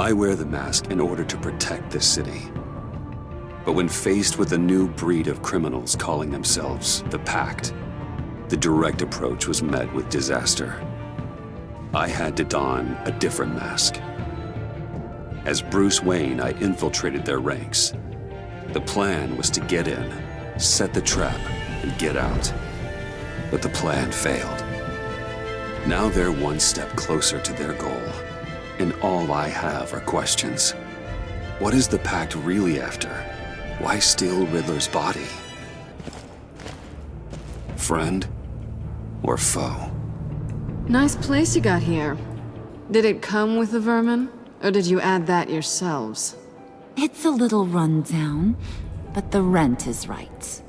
I wear the mask in order to protect this city. But when faced with a new breed of criminals calling themselves the Pact, the direct approach was met with disaster. I had to don a different mask. As Bruce Wayne, I infiltrated their ranks. The plan was to get in, set the trap, and get out. But the plan failed. Now they're one step closer to their goal, and all I have are questions. What is the Pact really after? Why steal Riddler's body? Friend or foe? Nice place you got here. Did it come with the vermin, or did you add that yourselves? It's a little rundown, but the rent is right.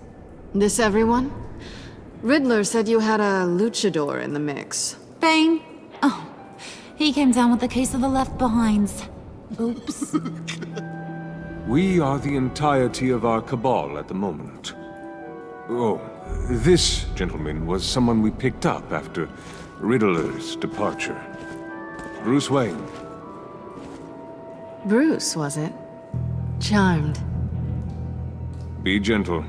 This everyone? Riddler said you had a luchador in the mix. Bane? Oh, he came down with a case of the left behinds. Oops. We are the entirety of our cabal at the moment. Oh, this gentleman was someone we picked up after Riddler's departure. Bruce Wayne. Bruce, was it? Charmed. Be gentle.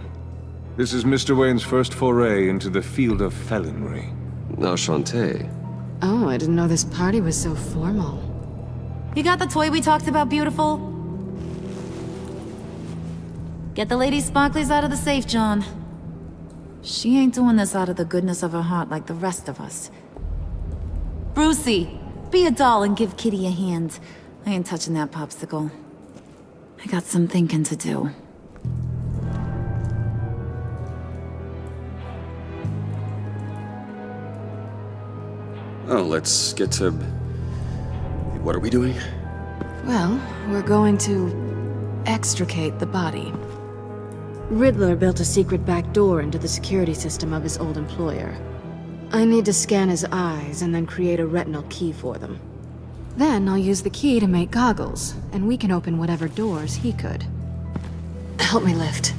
This is Mr. Wayne's first foray into the field of felonry. Enchanté. Oh, I didn't know this party was so formal. You got the toy we talked about, beautiful? Get the lady sparklies out of the safe, John. She ain't doing this out of the goodness of her heart like the rest of us. Brucey, be a doll and give Kitty a hand. I ain't touching that popsicle. I got some thinking to do. Oh, let's get to... What are we doing? Well, we're going to extricate the body. Riddler built a secret back door into the security system of his old employer. I need to scan his eyes and then create a retinal key for them. Then I'll use the key to make goggles, and we can open whatever doors he could. Help me lift.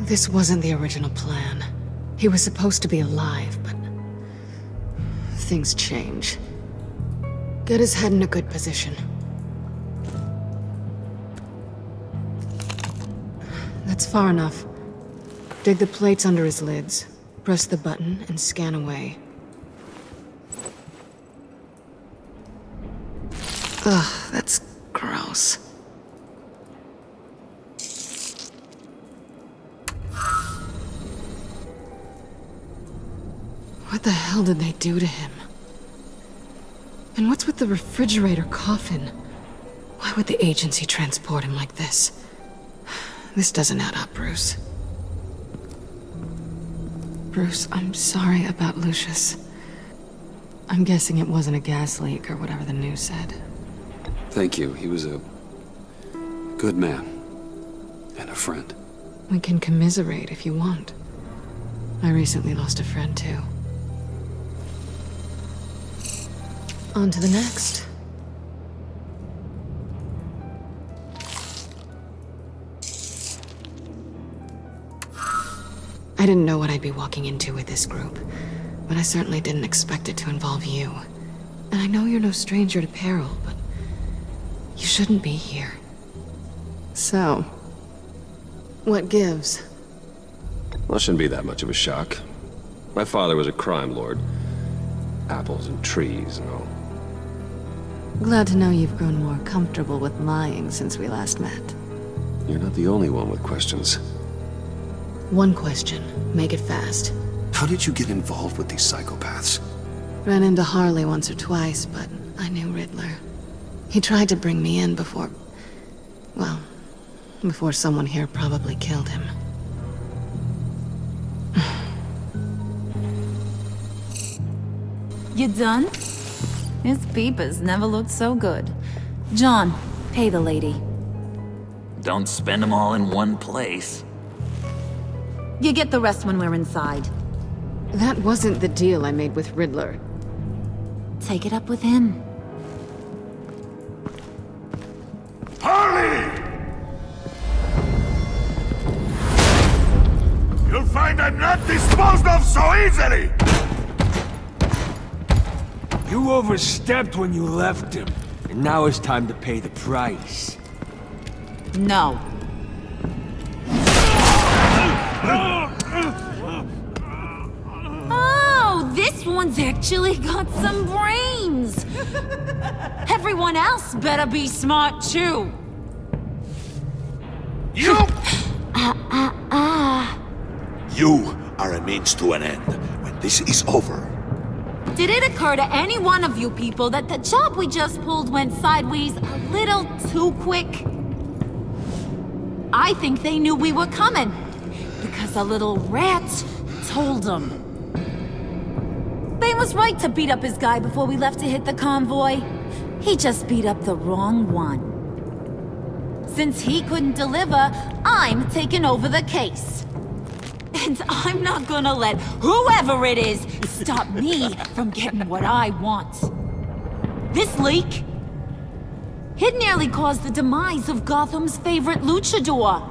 This wasn't the original plan. He was supposed to be alive, but things change. Get his head in a good position. That's far enough. Dig the plates under his lids, press the button, and scan away. Ugh, that's gross. What the hell did they do to him? And what's with the refrigerator coffin? Why would the agency transport him like this? This doesn't add up, Bruce. Bruce, I'm sorry about Lucius. I'm guessing it wasn't a gas leak or whatever the news said. Thank you. He was a good man. And a friend. We can commiserate if you want. I recently lost a friend, too. On to the next. I didn't know what I'd be walking into with this group, but I certainly didn't expect it to involve you. And I know you're no stranger to peril, but you shouldn't be here. So, what gives? Well, it shouldn't be that much of a shock. My father was a crime lord. Apples and trees and all. Glad to know you've grown more comfortable with lying since we last met. You're not the only one with questions. One question. Make it fast. How did you get involved with these psychopaths? Ran into Harley once or twice, but I knew Riddler. He tried to bring me in before... well, before someone here probably killed him. You done? His peepers never looked so good. John, pay the lady. Don't spend them all in one place. You get the rest when we're inside. That wasn't the deal I made with Riddler. Take it up with him. Harley! You'll find I'm not disposed of so easily! You overstepped when you left him. And now it's time to pay the price. No. Oh, this one's actually got some brains. Everyone else better be smart too. You! You are a means to an end. When this is over, Did it occur to any one of you people that the job we just pulled went sideways a little too quick? I think they knew we were coming, because a little rat told them. They was right to beat up his guy before we left to hit the convoy. He just beat up the wrong one. Since he couldn't deliver, I'm taking over the case. And I'm not gonna let whoever it is stop me from getting what I want. This leak, it nearly caused the demise of Gotham's favorite luchador.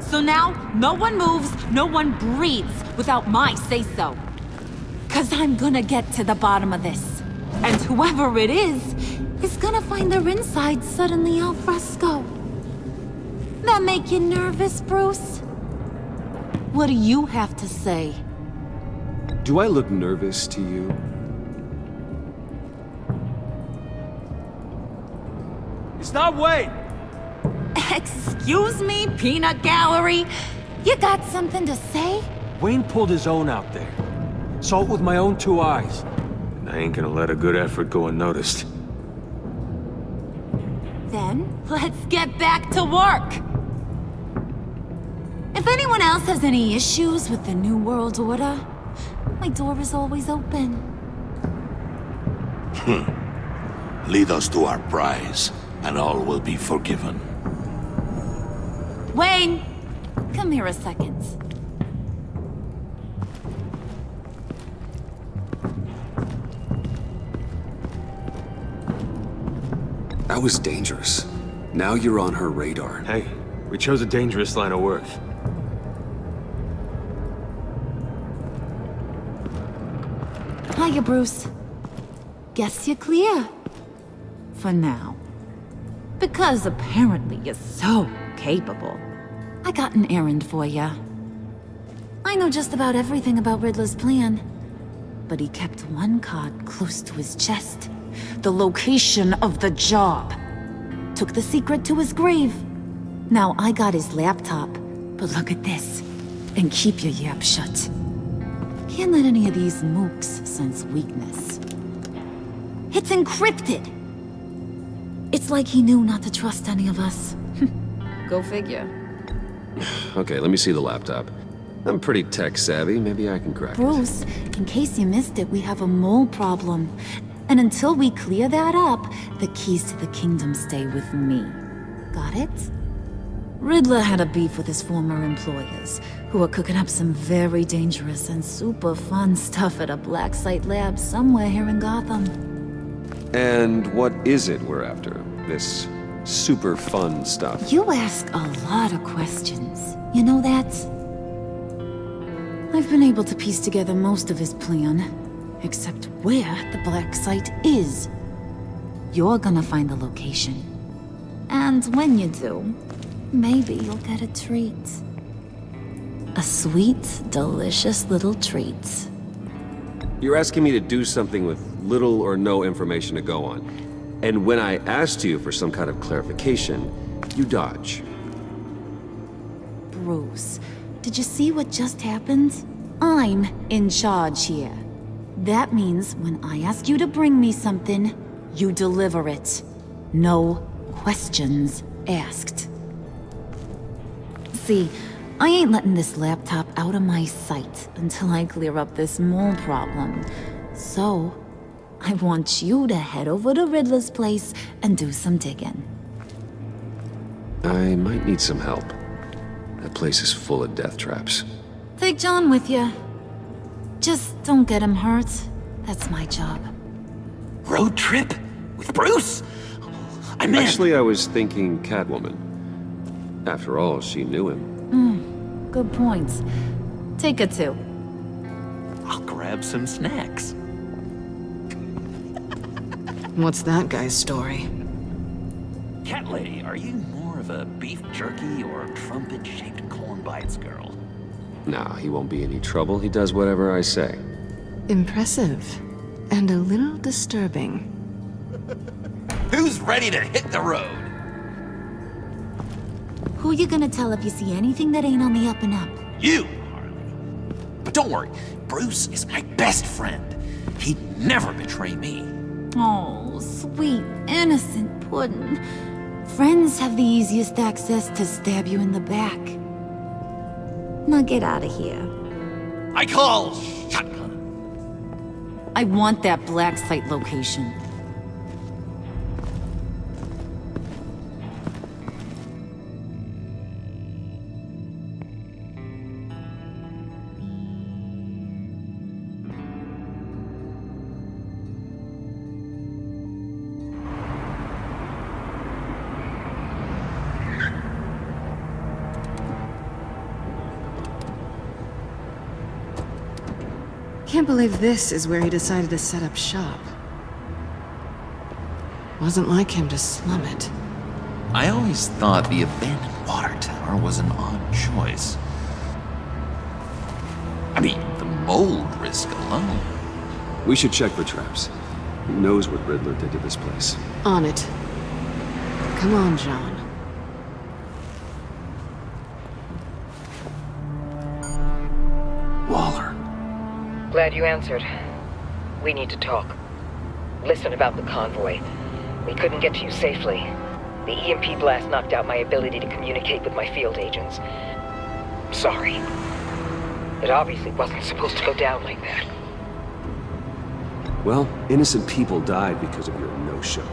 So now, no one moves, no one breathes without my say-so. 'Cause I'm gonna get to the bottom of this. And whoever it is gonna find their insides suddenly al fresco. That make you nervous, Bruce? What do you have to say? Do I look nervous to you? It's not Wayne! Excuse me, peanut gallery? You got something to say? Wayne pulled his own out there. Saw it with my own 2 eyes. And I ain't gonna let a good effort go unnoticed. Then, let's get back to work. If anyone else has any issues with the New World Order, my door is always open. lead us to our prize, and all will be forgiven. Wayne, come here a second. That was dangerous. Now you're on her radar. Hey, we chose a dangerous line of work. Hiya, Bruce. Guess you're clear. For now. Because apparently you're so capable. I got an errand for ya. I know just about everything about Riddler's plan. But he kept one card close to his chest. The location of the job. Took the secret to his grave. Now I got his laptop. But look at this. And keep your yap shut. Can't let any of these mooks sense weakness. It's encrypted! It's like he knew not to trust any of us. Go figure. Okay, let me see the laptop. I'm pretty tech savvy. Maybe I can crack it. Bruce, in case you missed it, we have a mole problem. And until we clear that up, the keys to the kingdom stay with me. Got it? Riddler had a beef with his former employers, who were cooking up some very dangerous and super fun stuff at a black site lab somewhere here in Gotham. And what is it we're after? This super fun stuff? You ask a lot of questions. You know that? I've been able to piece together most of his plan, except where the black site is. You're gonna find the location. And when you do, maybe you'll get a treat. A sweet, delicious little treat. You're asking me to do something with little or no information to go on. And when I asked you for some kind of clarification, you dodge. Bruce, did you see what just happened? I'm in charge here. That means when I ask you to bring me something, you deliver it. No questions asked. See, I ain't letting this laptop out of my sight until I clear up this mole problem. So, I want you to head over to Riddler's place and do some digging. I might need some help. That place is full of death traps. Take John with you. Just don't get him hurt. That's my job. Road trip? With Bruce? I'm in. Actually, I was thinking Catwoman. After all, she knew him. Good points. Take it too. I'll grab some snacks. What's that guy's story? Cat lady, are you more of a beef jerky or trumpet-shaped corn bites girl? Nah, he won't be any trouble. He does whatever I say. Impressive. And a little disturbing. Who's ready to hit the road? Who you gonna tell if you see anything that ain't on the up and up? You, Harley. But don't worry, Bruce is my best friend. He'd never betray me. Oh, sweet, innocent Puddin'. Friends have the easiest access to stab you in the back. Now get out of here. I call shotgun. I want that black site location. Can't believe this is where he decided to set up shop. Wasn't like him to slum it. I always thought the abandoned water tower was an odd choice. I mean, the mold risk alone. We should check for traps. Who knows what Riddler did to this place? On it. Come on, John. Waller. Glad you answered. We need to talk. Listen about the convoy. We couldn't get to you safely. The EMP blast knocked out my ability to communicate with my field agents. Sorry. It obviously wasn't supposed to go down like that. Well, innocent people died because of your no-show.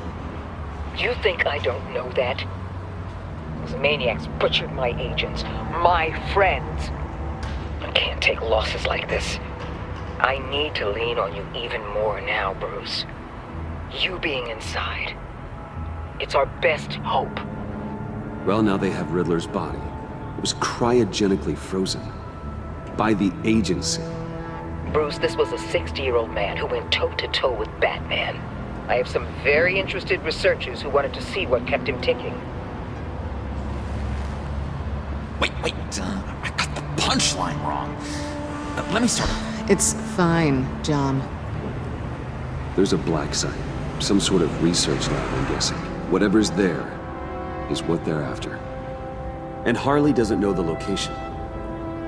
You think I don't know that? Those maniacs butchered my agents, my friends. I can't take losses like this. I need to lean on you even more now, Bruce. You being inside. It's our best hope. Well, now they have Riddler's body. It was cryogenically frozen. By the agency. Bruce, this was a 60-year-old man who went toe-to-toe with Batman. I have some very interested researchers who wanted to see what kept him ticking. Wait, I got the punchline wrong. Let me start. It's fine, John. There's a black site. Some sort of research lab, I'm guessing. Whatever's there is what they're after. And Harley doesn't know the location.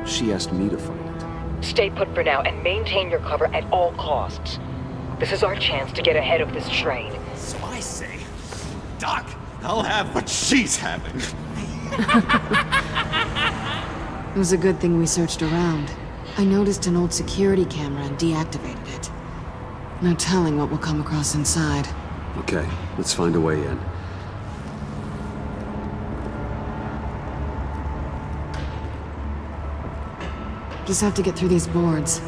She asked me to find it. Stay put for now and maintain your cover at all costs. This is our chance to get ahead of this train. So I say, Doc, I'll have what she's having. It was a good thing we searched around. I noticed an old security camera and deactivated it. No telling what we'll come across inside. Okay, let's find a way in. Just have to get through these boards.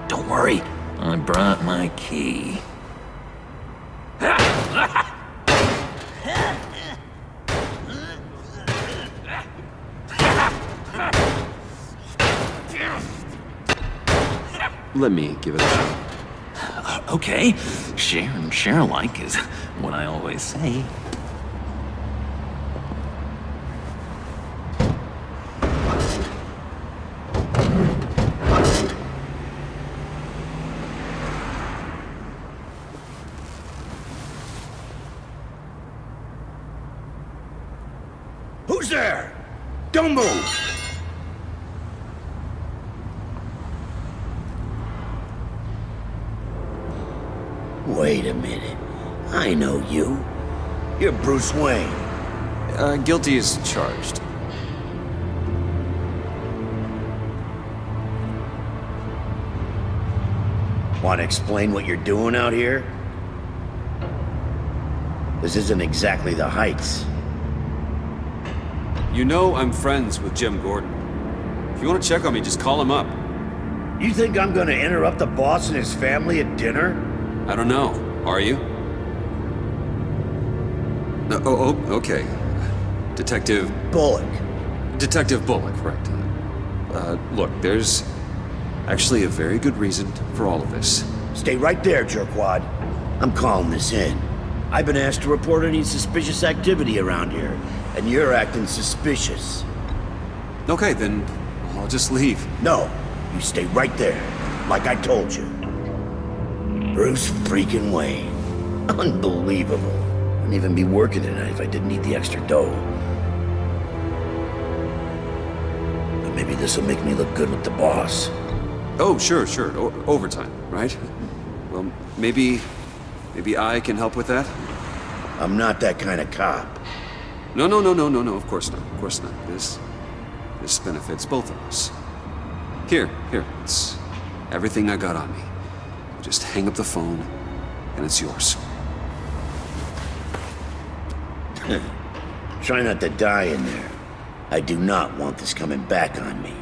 Don't worry, I brought my key. Let me give it a shot. Okay, share and share alike is what I always say. Who's there? Don't move! Wait a minute. I know you. You're Bruce Wayne. Guilty as charged. Want to explain what you're doing out here? This isn't exactly the Heights. You know I'm friends with Jim Gordon. If you want to check on me, just call him up. You think I'm gonna interrupt the boss and his family at dinner? I don't know. Are you? No, okay. Detective Bullock. Bullock, right. Look, there's actually a very good reason for all of this. Stay right there, jerkwad. I'm calling this in. I've been asked to report any suspicious activity around here, and you're acting suspicious. Okay, then I'll just leave. No, you stay right there, like I told you. Bruce freaking Wayne. Unbelievable. Wouldn't even be working tonight if I didn't need the extra dough. But maybe this'll make me look good with the boss. Oh, sure. Overtime, right? Well, maybe I can help with that? I'm not that kind of cop. No, of course not. This benefits both of us. Here, it's everything I got on me. Just hang up the phone, and it's yours. Try not to die in there. I do not want this coming back on me.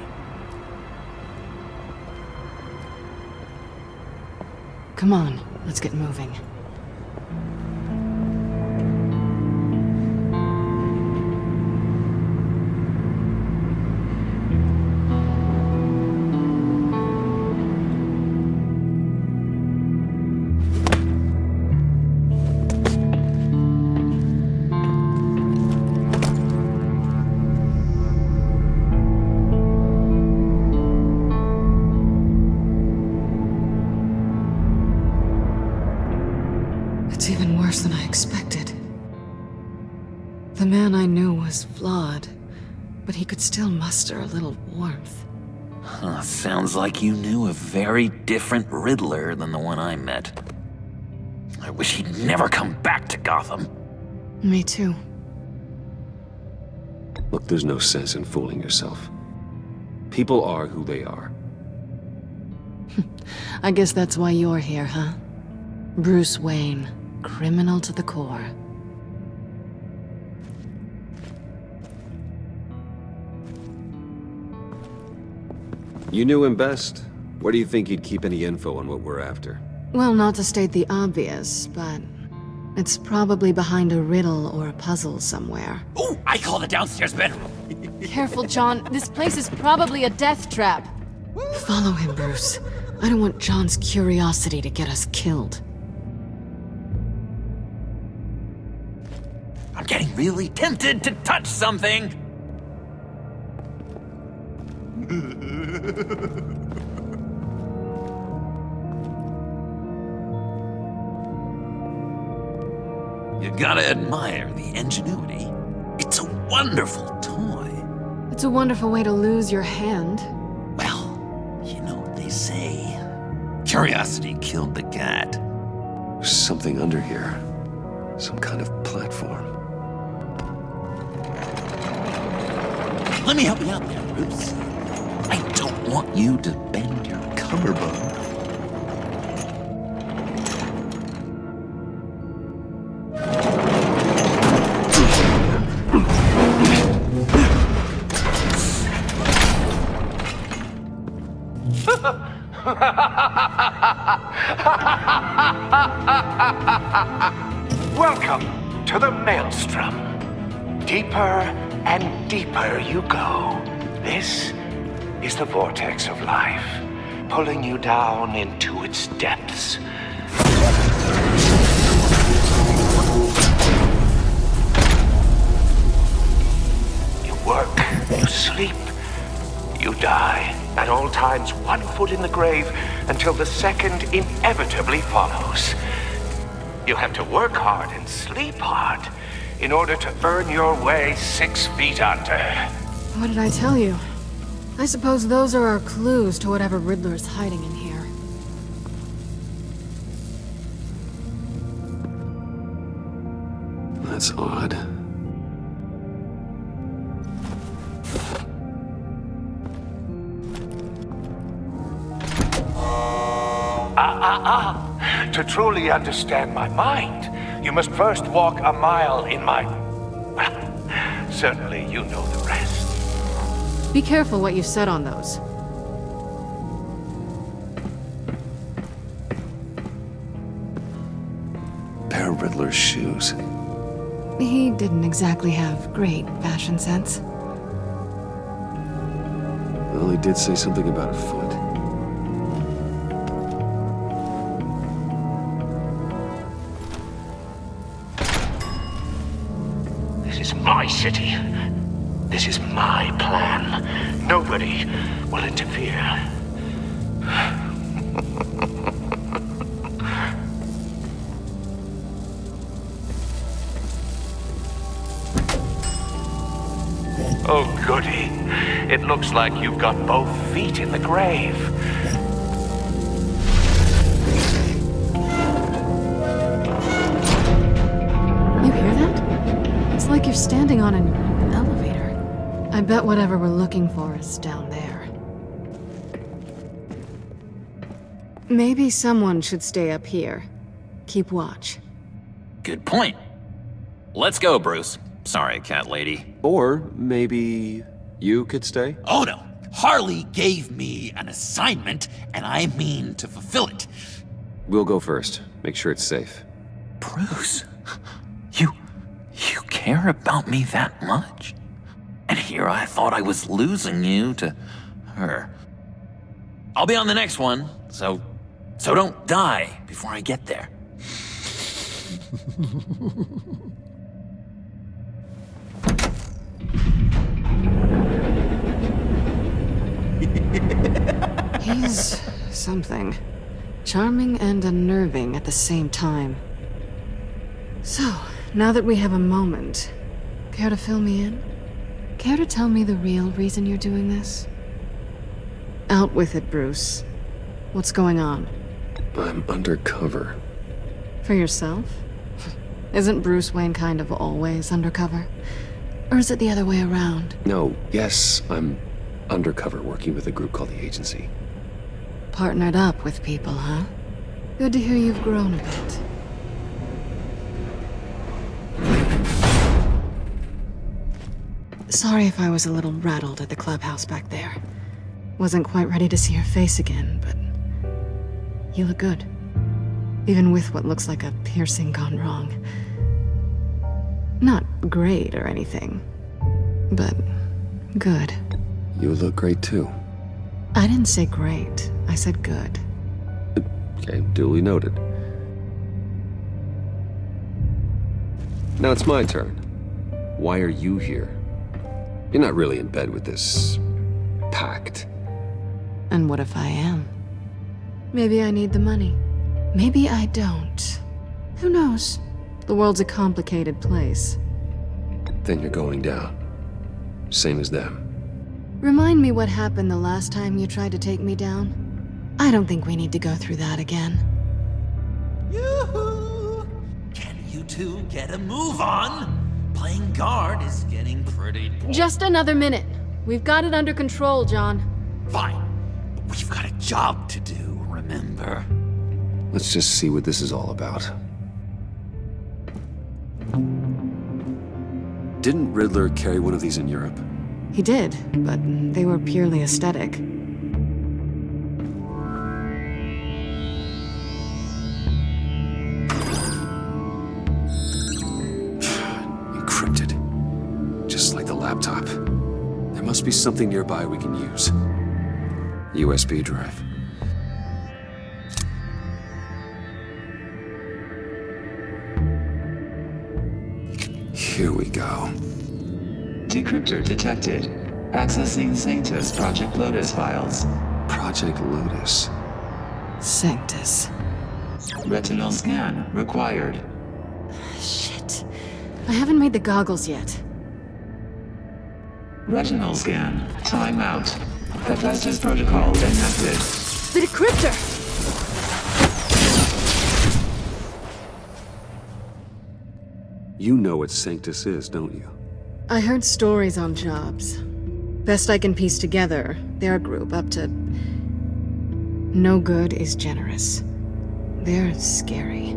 Come on, let's get moving. It's even worse than I expected. The man I knew was flawed, but he could still muster a little warmth. Huh, sounds like you knew a very different Riddler than the one I met. I wish he'd never come back to Gotham. Me too. Look, there's no sense in fooling yourself. People are who they are. I guess that's why you're here, huh? Bruce Wayne, criminal to the core. You knew him best. Where do you think he'd keep any info on what we're after? Well, not to state the obvious, but it's probably behind a riddle or a puzzle somewhere. Ooh, I call the downstairs bedroom. Careful, John. This place is probably a death trap. Follow him, Bruce. I don't want John's curiosity to get us killed. I'm getting really tempted to touch something. You gotta admire the ingenuity. It's a wonderful toy. It's a wonderful way to lose your hand. Well, you know what they say. Curiosity killed the cat. There's something under here. Some kind of platform. Let me help you out there, Bruce. I don't want you to bend your collarbone. Welcome to the Maelstrom. Deeper and deeper you go. This is the vortex of life, pulling you down into its depths. You work, you sleep, you die. At all times, one foot in the grave until the second inevitably follows. You have to work hard and sleep hard in order to earn your way 6 feet under. What did I tell you? I suppose those are our clues to whatever Riddler's hiding in here. That's odd. To truly understand my mind, you must first walk a mile in my... Well, certainly you know the rest. Be careful what you said on those. Pair of Riddler's shoes. He didn't exactly have great fashion sense. Well, he did say something about a 1 foot. This is my city. This is my plan. Nobody will interfere. Oh, goody. It looks like you've got both feet in the grave. You hear that? It's like you're standing on an elevator. I bet whatever we're looking for is down there. Maybe someone should stay up here. Keep watch. Good point. Let's go, Bruce. Sorry, cat lady. Or maybe you could stay? Oh no! Harley gave me an assignment, and I mean to fulfill it. We'll go first. Make sure it's safe. Bruce, you care about me that much? And here I thought I was losing you to her. I'll be on the next one, so don't die before I get there. He's something. Charming and unnerving at the same time. So, now that we have a moment, care to fill me in? Care to tell me the real reason you're doing this? Out with it, Bruce. What's going on? I'm undercover. For yourself? Isn't Bruce Wayne kind of always undercover? Or is it the other way around? No, yes, I'm undercover working with a group called the Agency. Partnered up with people, huh? Good to hear you've grown a bit. Sorry if I was a little rattled at the clubhouse back there. Wasn't quite ready to see your face again, but you look good. Even with what looks like a piercing gone wrong. Not great or anything, but good. You look great too. I didn't say great, I said good. Okay, duly noted. Now it's my turn. Why are you here? You're not really in bed with this pact. And what if I am? Maybe I need the money. Maybe I don't. Who knows? The world's a complicated place. Then you're going down. Same as them. Remind me what happened the last time you tried to take me down? I don't think we need to go through that again. Yoo-hoo! Can you two get a move on? Playing guard is getting pretty... Just another minute. We've got it under control, John. Fine. But we've got a job to do, remember? Let's just see what this is all about. Didn't Riddler carry one of these in Europe? He did, but they were purely aesthetic. Encrypted. Just like the laptop. There must be something nearby we can use. USB drive. Here we go. Decryptor detected. Accessing Sanctus Project Lotus files. Project Lotus. Sanctus. Retinal scan required. Shit. I haven't made the goggles yet. Retinal scan. Timeout. Hephaestus protocol enacted. The decryptor! You know what Sanctus is, don't you? I heard stories on jobs. Best I can piece together, they're a group up to... No good is generous. They're scary.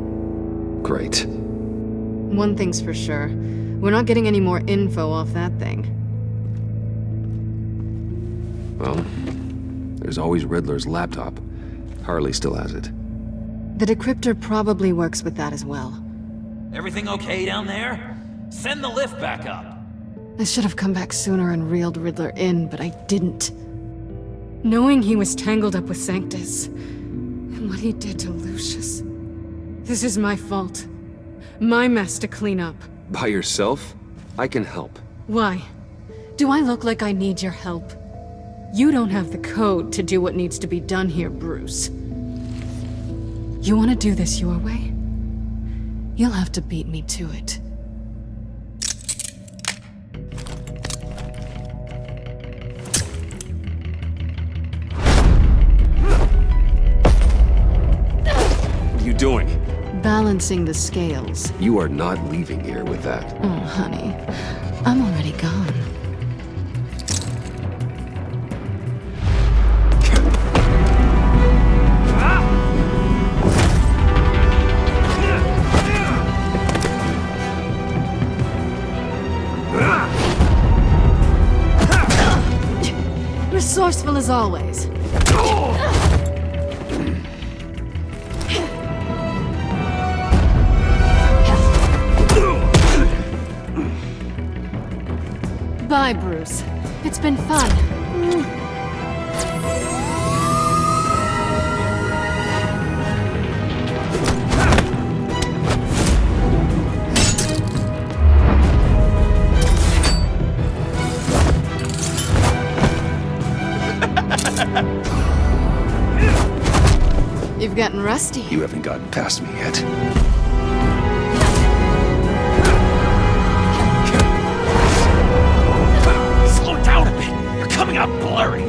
Great. One thing's for sure. We're not getting any more info off that thing. Well, there's always Riddler's laptop. Harley still has it. The decryptor probably works with that as well. Everything okay down there? Send the lift back up. I should have come back sooner and reeled Riddler in, but I didn't. Knowing he was tangled up with Sanctus, and what he did to Lucius. This is my fault. My mess to clean up. By yourself? I can help. Why? Do I look like I need your help? You don't have the code to do what needs to be done here, Bruce. You want to do this your way? You'll have to beat me to it. What are you doing? Balancing the scales. You are not leaving here with that. Oh, honey. I'm already gone. Resourceful as always. Bye, Bruce. It's been fun. You've gotten rusty. You haven't gotten past me yet. Slow down a bit. You're coming out blurry.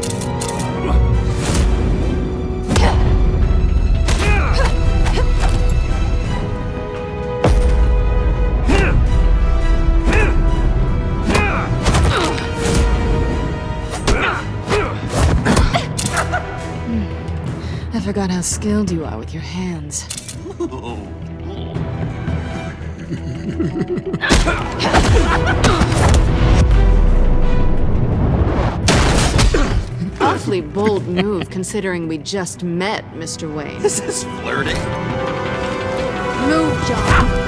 I forgot how skilled you are with your hands. Awfully bold move considering we just met, Mr. Wayne. This is flirting. Move, John.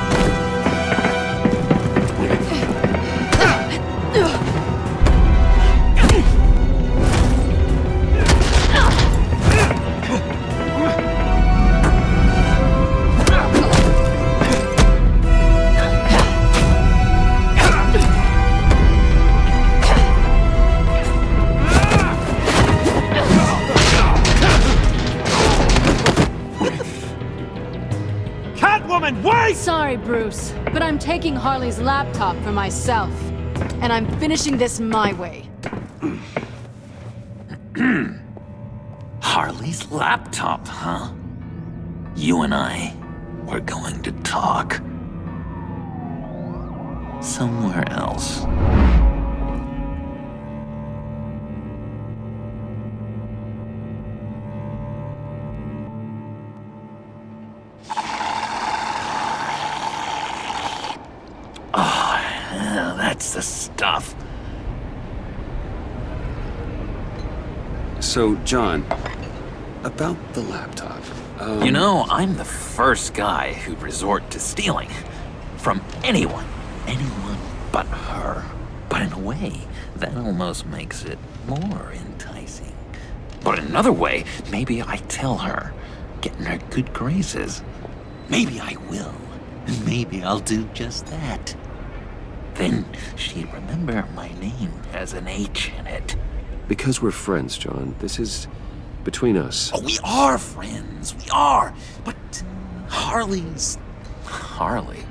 Sorry, Bruce, but I'm taking Harley's laptop for myself. And I'm finishing this my way. Harley's laptop, huh? You and I, we're going to talk. Somewhere else. That's the stuff. So, John, about the laptop. You know, I'm the first guy who'd resort to stealing. From anyone. Anyone but her. But in a way, that almost makes it more enticing. But in another way, maybe I tell her, get in her good graces. Maybe I will. And maybe I'll do just that. Then she'd remember my name has an H in it. Because we're friends, John. This is between us. Oh, we are friends. We are. But Harley's... Harley?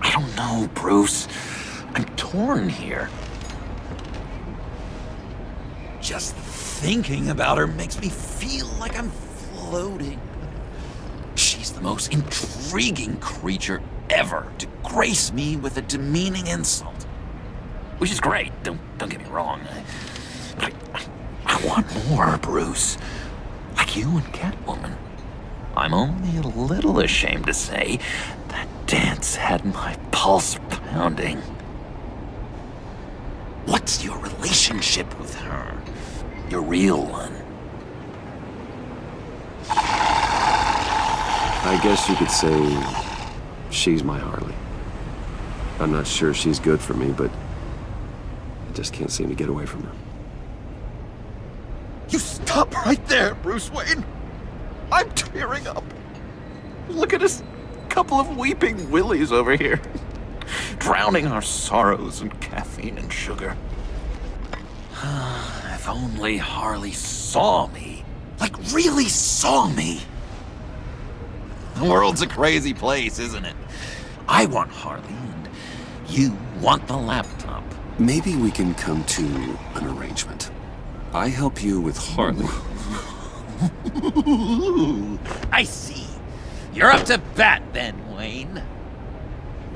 I don't know, Bruce. I'm torn here. Just thinking about her makes me feel like I'm floating. She's the most intriguing creature ever to grace me with a demeaning insult. Which is great, don't get me wrong. But I want more, Bruce. Like you and Catwoman. I'm only a little ashamed to say that dance had my pulse pounding. What's your relationship with her? Your real one? I guess you could say she's my Harley. I'm not sure she's good for me, but I just can't seem to get away from her. You stop right there, Bruce Wayne. I'm tearing up. Look at us, couple of weeping willies over here. drowning our sorrows in caffeine and sugar. If only Harley saw me. Like, really saw me. The world's a crazy place, isn't it? I want Harley, and you want the laptop. Maybe we can come to an arrangement. I help you with Harley. I see. You're up to bat then, Wayne.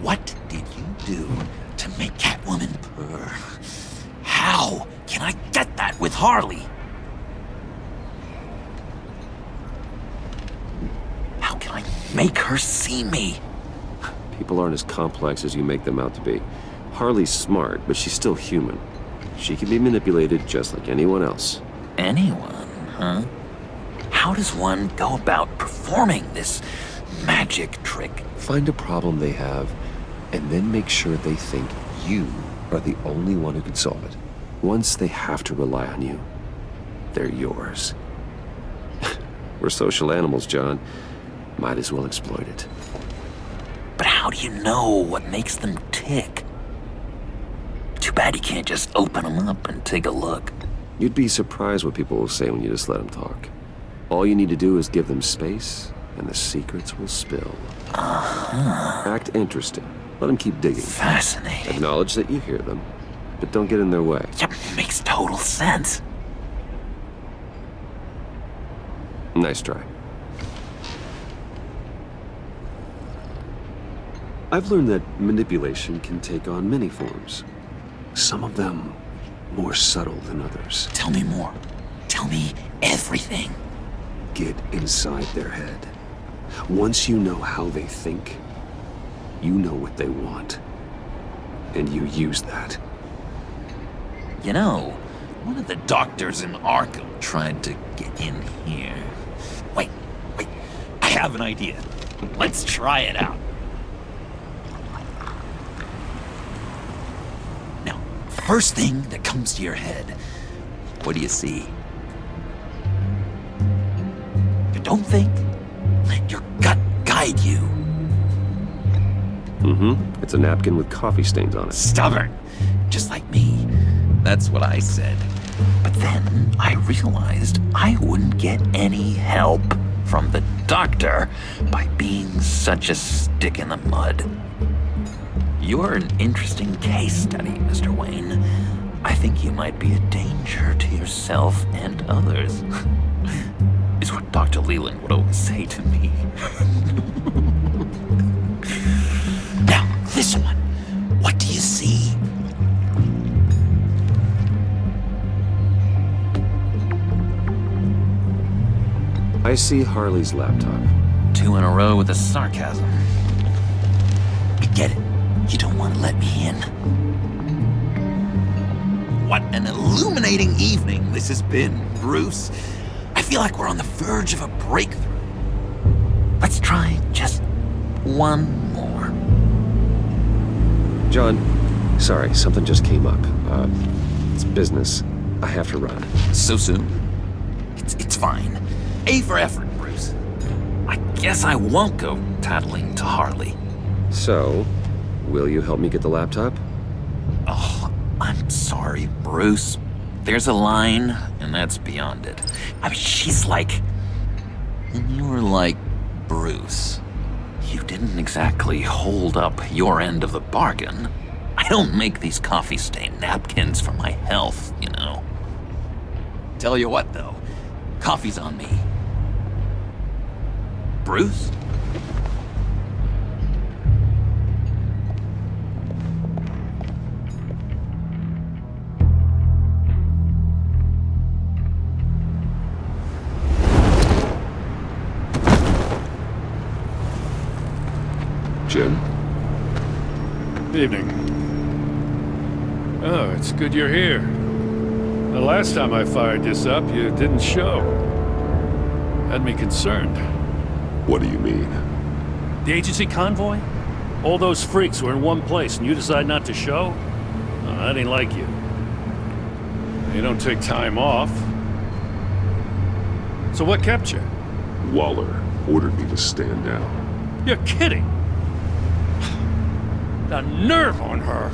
What did you do to make Catwoman purr? How can I get that with Harley? How can I make her see me? People aren't as complex as you make them out to be. Harley's smart, but she's still human. She can be manipulated just like anyone else. Anyone, huh? How does one go about performing this magic trick? Find a problem they have, and then make sure they think you are the only one who can solve it. Once they have to rely on you, they're yours. We're social animals, John. Might as well exploit it. But how do you know what makes them tick? Too bad you can't just open them up and take a look. You'd be surprised what people will say when you just let them talk. All you need to do is give them space, and the secrets will spill. Act interested. Let them keep digging. Fascinating. Acknowledge that you hear them, but don't get in their way. Yep, makes total sense. Nice try. I've learned that manipulation can take on many forms. Some of them more subtle than others. Tell me more. Tell me everything. Get inside their head. Once you know how they think, you know what they want. And you use that. You know, one of the doctors in Arkham tried to get in here. Wait. I have an idea. Let's try it out. Now, first thing that comes to your head, what do you see? You don't think? Let your gut guide you. It's a napkin with coffee stains on it. Stubborn, just like me. That's what I said. But then I realized I wouldn't get any help from the doctor by being such a stick in the mud. You're an interesting case study, Mr. Wayne. I think you might be a danger to yourself and others. Is what Dr. Leland would always say to me. Now, this one. What do you see? I see Harley's laptop. 2 in a row with the sarcasm. I get it. You don't want to let me in. What an illuminating evening this has been, Bruce. I feel like we're on the verge of a breakthrough. Let's try just one more. John, sorry, something just came up. It's business. I have to run. So soon? It's fine. A for effort, Bruce. I guess I won't go tattling to Harley. So, will you help me get the laptop? Oh, I'm sorry, Bruce. There's a line, and that's beyond it. I mean, she's like... And you were like Bruce. You didn't exactly hold up your end of the bargain. I don't make these coffee-stained napkins for my health, you know. Tell you what, though. Coffee's on me. Bruce? Jim? Evening. Oh, it's good you're here. The last time I fired this up, you didn't show. Had me concerned. What do you mean? The agency convoy? All those freaks were in one place and you decide not to show? Oh, that ain't like you. You don't take time off. So what kept you? Waller ordered me to stand down. You're kidding. The nerve on her!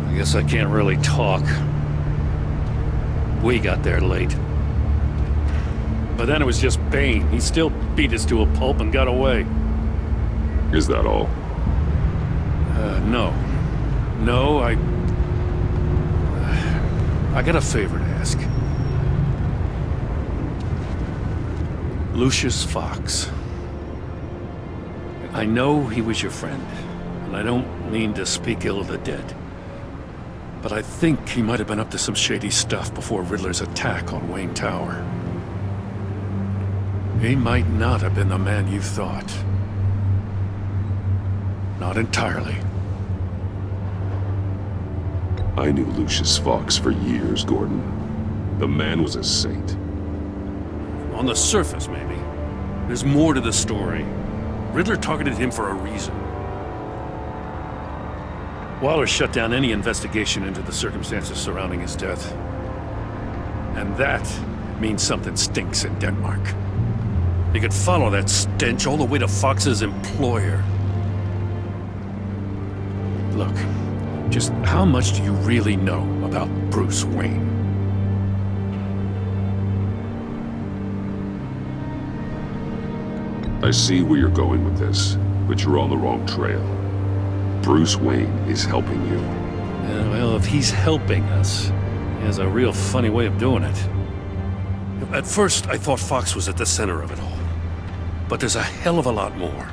I guess I can't really talk. We got there late. But then it was just Bane. He still beat us to a pulp and got away. Is that all? No. No, I got a favor to ask. Lucius Fox. I know he was your friend, and I don't mean to speak ill of the dead. But I think he might have been up to some shady stuff before Riddler's attack on Wayne Tower. He might not have been the man you thought. Not entirely. I knew Lucius Fox for years, Gordon. The man was a saint. On the surface, maybe. There's more to the story. Riddler targeted him for a reason. Waller shut down any investigation into the circumstances surrounding his death. And that means something stinks in Denmark. You could follow that stench all the way to Fox's employer. Look, just how much do you really know about Bruce Wayne? I see where you're going with this, but you're on the wrong trail. Bruce Wayne is helping you. Yeah, well, if he's helping us, he has a real funny way of doing it. At first, I thought Fox was at the center of it all. But there's a hell of a lot more.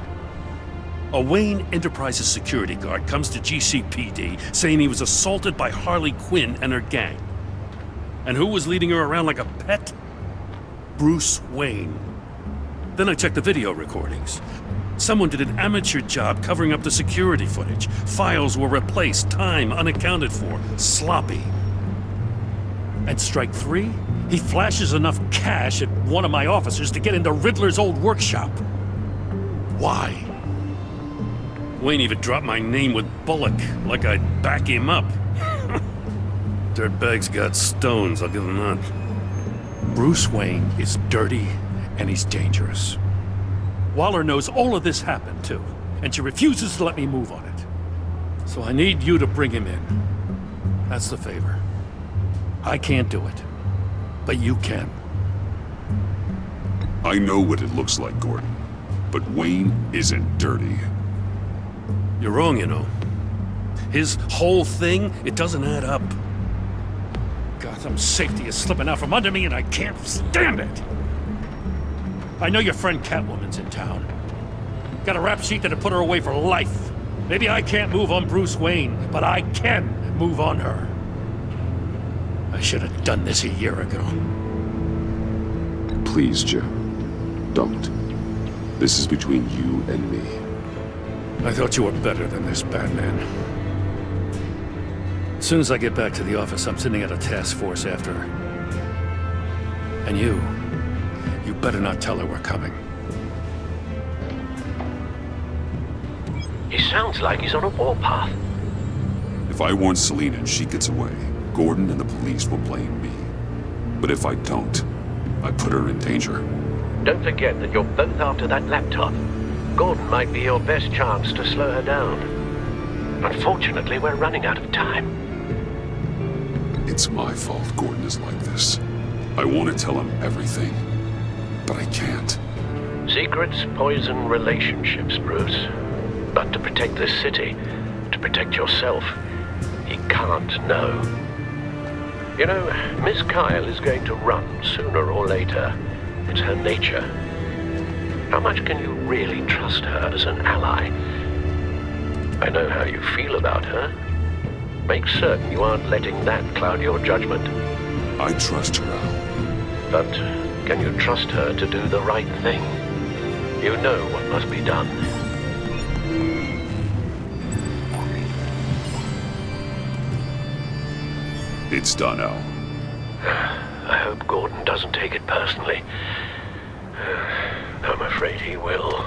A Wayne Enterprises security guard comes to GCPD saying he was assaulted by Harley Quinn and her gang. And who was leading her around like a pet? Bruce Wayne. Then I checked the video recordings. Someone did an amateur job covering up the security footage. Files were replaced, time unaccounted for, sloppy. At strike 3, he flashes enough cash at one of my officers to get into Riddler's old workshop. Why? Wayne even dropped my name with Bullock, like I'd back him up. Dirtbag's got stones, I'll give him that. Bruce Wayne is dirty and he's dangerous. Waller knows all of this happened too, and she refuses to let me move on it. So I need you to bring him in. That's the favor. I can't do it, but you can. I know what it looks like, Gordon, but Wayne isn't dirty. You're wrong, you know. His whole thing, it doesn't add up. Gotham's safety is slipping out from under me and I can't stand it. I know your friend Catwoman's in town. Got a rap sheet that'll put her away for life. Maybe I can't move on Bruce Wayne, but I can move on her. I should have done this a year ago. Please, Jim. Don't. This is between you and me. I thought you were better than this, Batman. As soon as I get back to the office, I'm sending out a task force after her. And you better not tell her we're coming. He sounds like he's on a warpath. If I warn Selina and she gets away, Gordon and the police will blame me. But if I don't, I put her in danger. Don't forget that you're both after that laptop. Gordon might be your best chance to slow her down. Unfortunately, we're running out of time. It's my fault Gordon is like this. I want to tell him everything, but I can't. Secrets poison relationships, Bruce. But to protect this city, to protect yourself, he can't know. You know, Miss Kyle is going to run sooner or later. It's her nature. How much can you really trust her as an ally? I know how you feel about her. Make certain you aren't letting that cloud your judgment. I trust her, Al. But can you trust her to do the right thing? You know what must be done. It's done, Al. I hope Gordon doesn't take it personally. I'm afraid he will.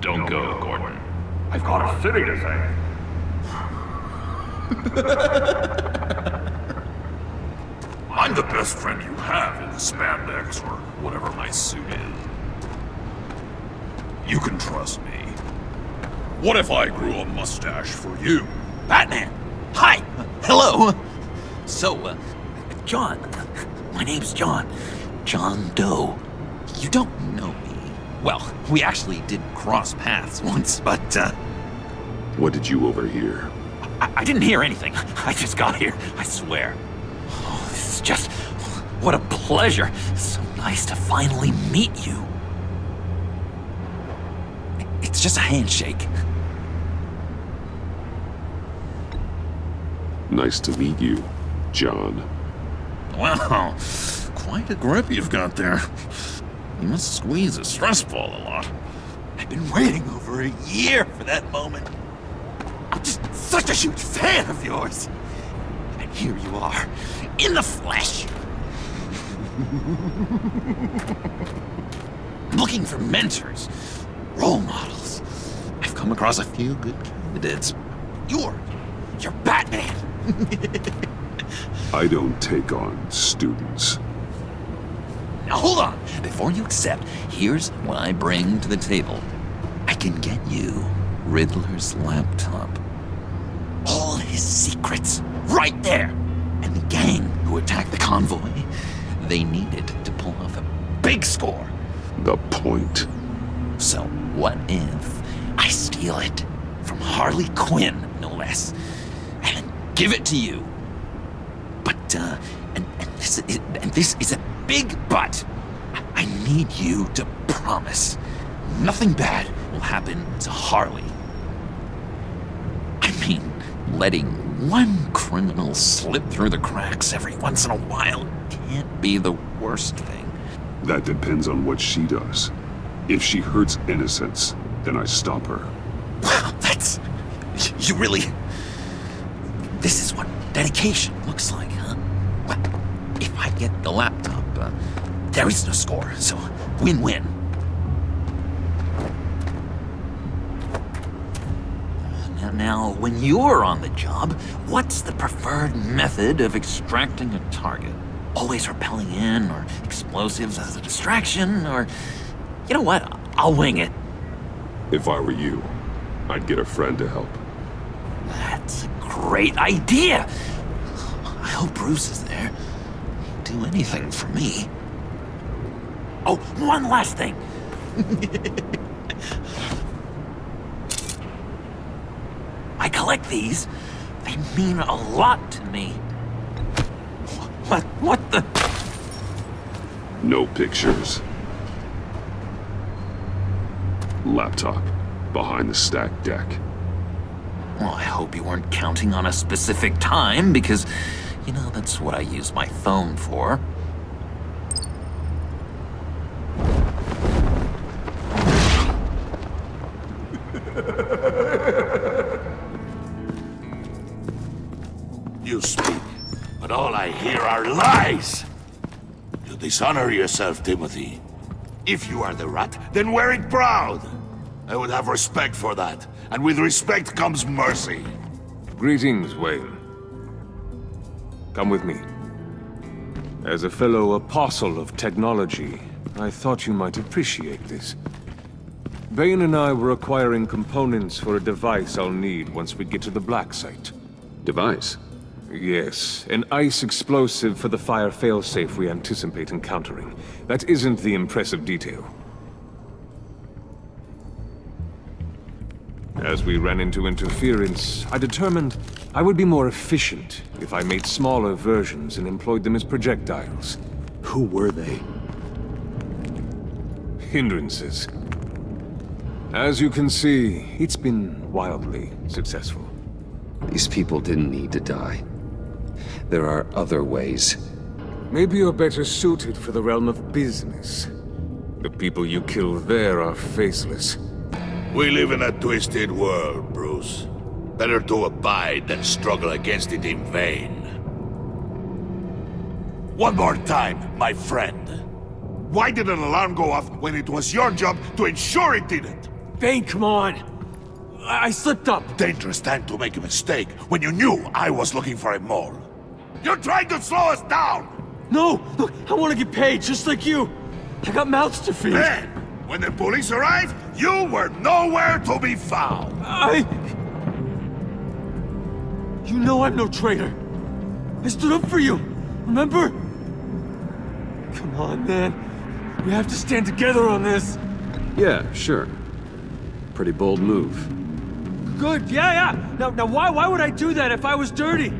Don't go, Gordon. I've got a city to save. I'm the best friend you have in spandex or whatever my suit is. You can trust me. What if I grew a mustache for you? Batman! Hi! Hello! So, John. My name's John. John Doe. You don't know me. Well, we actually did cross paths once, but, What did you overhear? I didn't hear anything. I just got here, I swear. Oh, this is just... What a pleasure. So nice to finally meet you. It's just a handshake. Nice to meet you, John. Wow, quite a grip you've got there. You must squeeze a stress ball a lot. I've been waiting over a year for that moment. I'm just such a huge fan of yours. And here you are, in the flesh. Looking for mentors, role models. I've come across a few good candidates. You're Batman. I don't take on students. Now hold on. Before you accept, here's what I bring to the table. I can get you Riddler's laptop. All his secrets, right there. And the gang who attacked the convoy, they needed to pull off a big score. The point. So what if I steal it from Harley Quinn, no less, and then give it to you? But, and this is a big but. I need you to promise nothing bad will happen to Harley. I mean, letting one criminal slip through the cracks every once in a while can't be the worst thing. That depends on what she does. If she hurts innocents, then I stop her. Wow, that's... You really... This is what dedication looks like, huh? Well, if I get the laptop, there is no score, so win-win. Now, when you're on the job, what's the preferred method of extracting a target? Always rappelling in, or explosives as a distraction, or... You know what? I'll wing it. If I were you, I'd get a friend to help. That's a great idea! I hope Bruce is there. He'd do anything for me. Oh, one last thing! I collect these. They mean a lot to me. What the... No pictures. Laptop. Behind the stacked deck. Well, I hope you weren't counting on a specific time, because, you know, that's what I use my phone for. You speak, but all I hear are lies! You dishonor yourself, Timothy. If you are the rat, then wear it proud! I would have respect for that, and with respect comes mercy. Greetings, Wayne. Come with me. As a fellow apostle of technology, I thought you might appreciate this. Bane and I were acquiring components for a device I'll need once we get to the Black Site. Device? Yes, an ice explosive for the fire failsafe we anticipate encountering. That isn't the impressive detail. As we ran into interference, I determined I would be more efficient if I made smaller versions and employed them as projectiles. Who were they? Hindrances. As you can see, it's been wildly successful. These people didn't need to die. There are other ways. Maybe you're better suited for the realm of business. The people you kill there are faceless. We live in a twisted world, Bruce. Better to abide than struggle against it in vain. One more time, my friend. Why did an alarm go off when it was your job to ensure it didn't? Bane, come on! I slipped up! Dangerous time to make a mistake when you knew I was looking for a mole. You're trying to slow us down! No! Look, I want to get paid just like you! I got mouths to feed! Man! When the police arrived, you were nowhere to be found. You know I'm no traitor. I stood up for you, remember? Come on, man. We have to stand together on this. Yeah, sure. Pretty bold move. Good, yeah. Now why would I do that if I was dirty?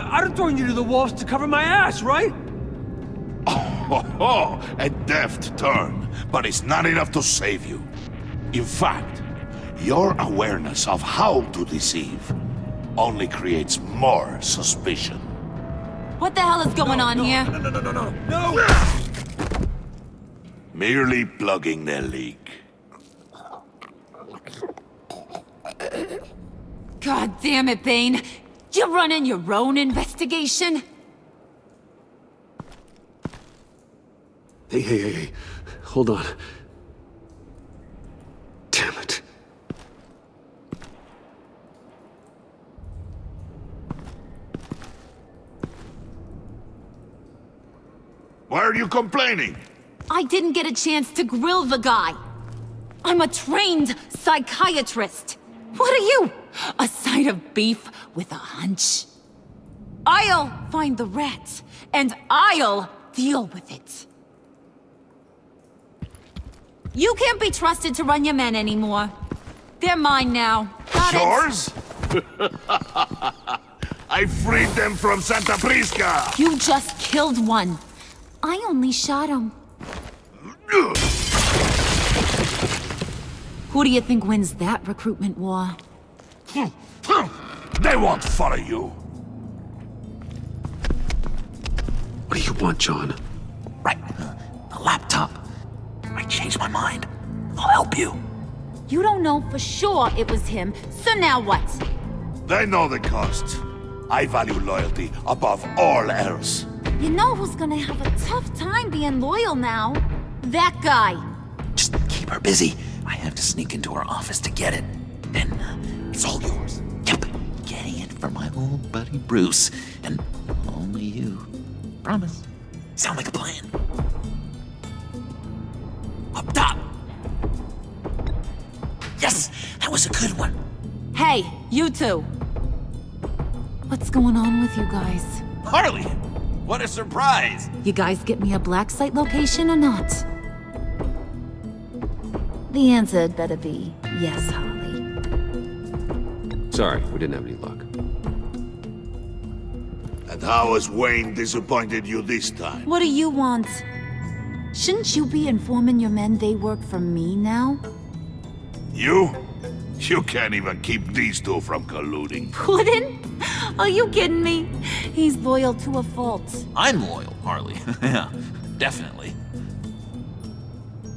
I'd have thrown you to the wolves to cover my ass, right? Oh, a deft turn, but it's not enough to save you. In fact, your awareness of how to deceive only creates more suspicion. What the hell is going on here? No! Merely plugging the leak. God damn it, Bane. You're running your own investigation? Hey. Hold on. Damn it. Why are you complaining? I didn't get a chance to grill the guy. I'm a trained psychiatrist. What are you? A side of beef with a hunch? I'll find the rat, and I'll deal with it. You can't be trusted to run your men anymore. They're mine now. Got it? Yours? I freed them from Santa Prisca! You just killed one. I only shot him. Who do you think wins that recruitment war? They won't follow you. What do you want, John? Right. The laptop. I changed my mind. I'll help you. You don't know for sure it was him, so now what? They know the cost. I value loyalty above all else. You know who's gonna have a tough time being loyal now? That guy. Just keep her busy. I have to sneak into her office to get it. Then it's all yours. Yep. Getting it for my old buddy Bruce. And only you. Promise. Sound like a plan. Up top. Yes, that was a good one. Hey, you two. What's going on with you guys? Harley, what a surprise. You guys get me a black site location or not? The answer had better be yes, Harley. Sorry, we didn't have any luck. And how has Wayne disappointed you this time? What do you want? Shouldn't you be informing your men they work for me now? You? You can't even keep these two from colluding. Puddin'? Are you kidding me? He's loyal to a fault. I'm loyal, Harley. Yeah, definitely.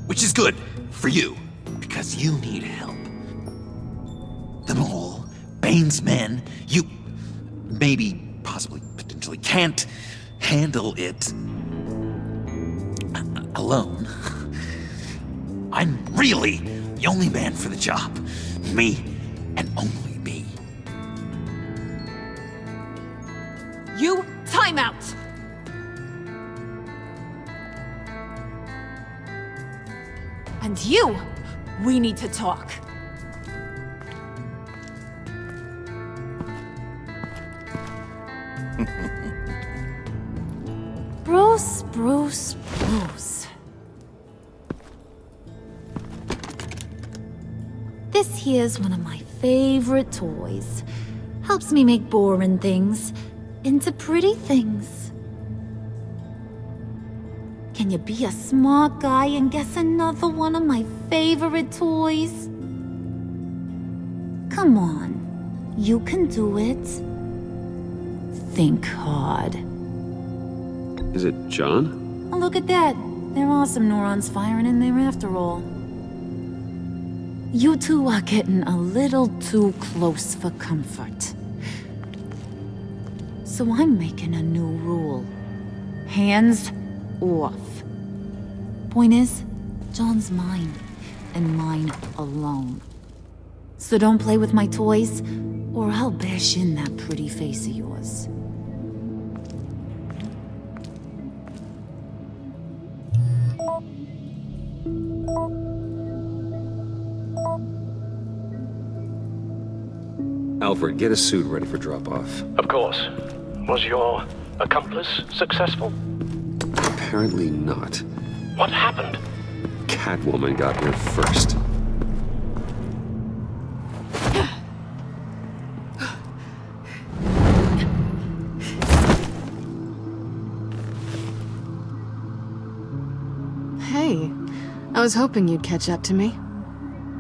Which is good for you, because you need help. The Mole, Bane's men, you maybe, possibly, potentially can't handle it alone. I'm really the only man for the job. Me, and only me. You, time out! And you, we need to talk. Bruce. This here's one of my favorite toys. Helps me make boring things into pretty things. Can you be a smart guy and guess another one of my favorite toys? Come on, you can do it. Think hard. Is it John? Oh, look at that. There are some neurons firing in there after all. You two are getting a little too close for comfort. So I'm making a new rule. Hands off. Point is, John's mine, and mine alone. So don't play with my toys, or I'll bash in that pretty face of yours. Alfred, get a suit ready for drop-off. Of course. Was your accomplice successful? Apparently not. What happened? Catwoman got here first. Hey, I was hoping you'd catch up to me.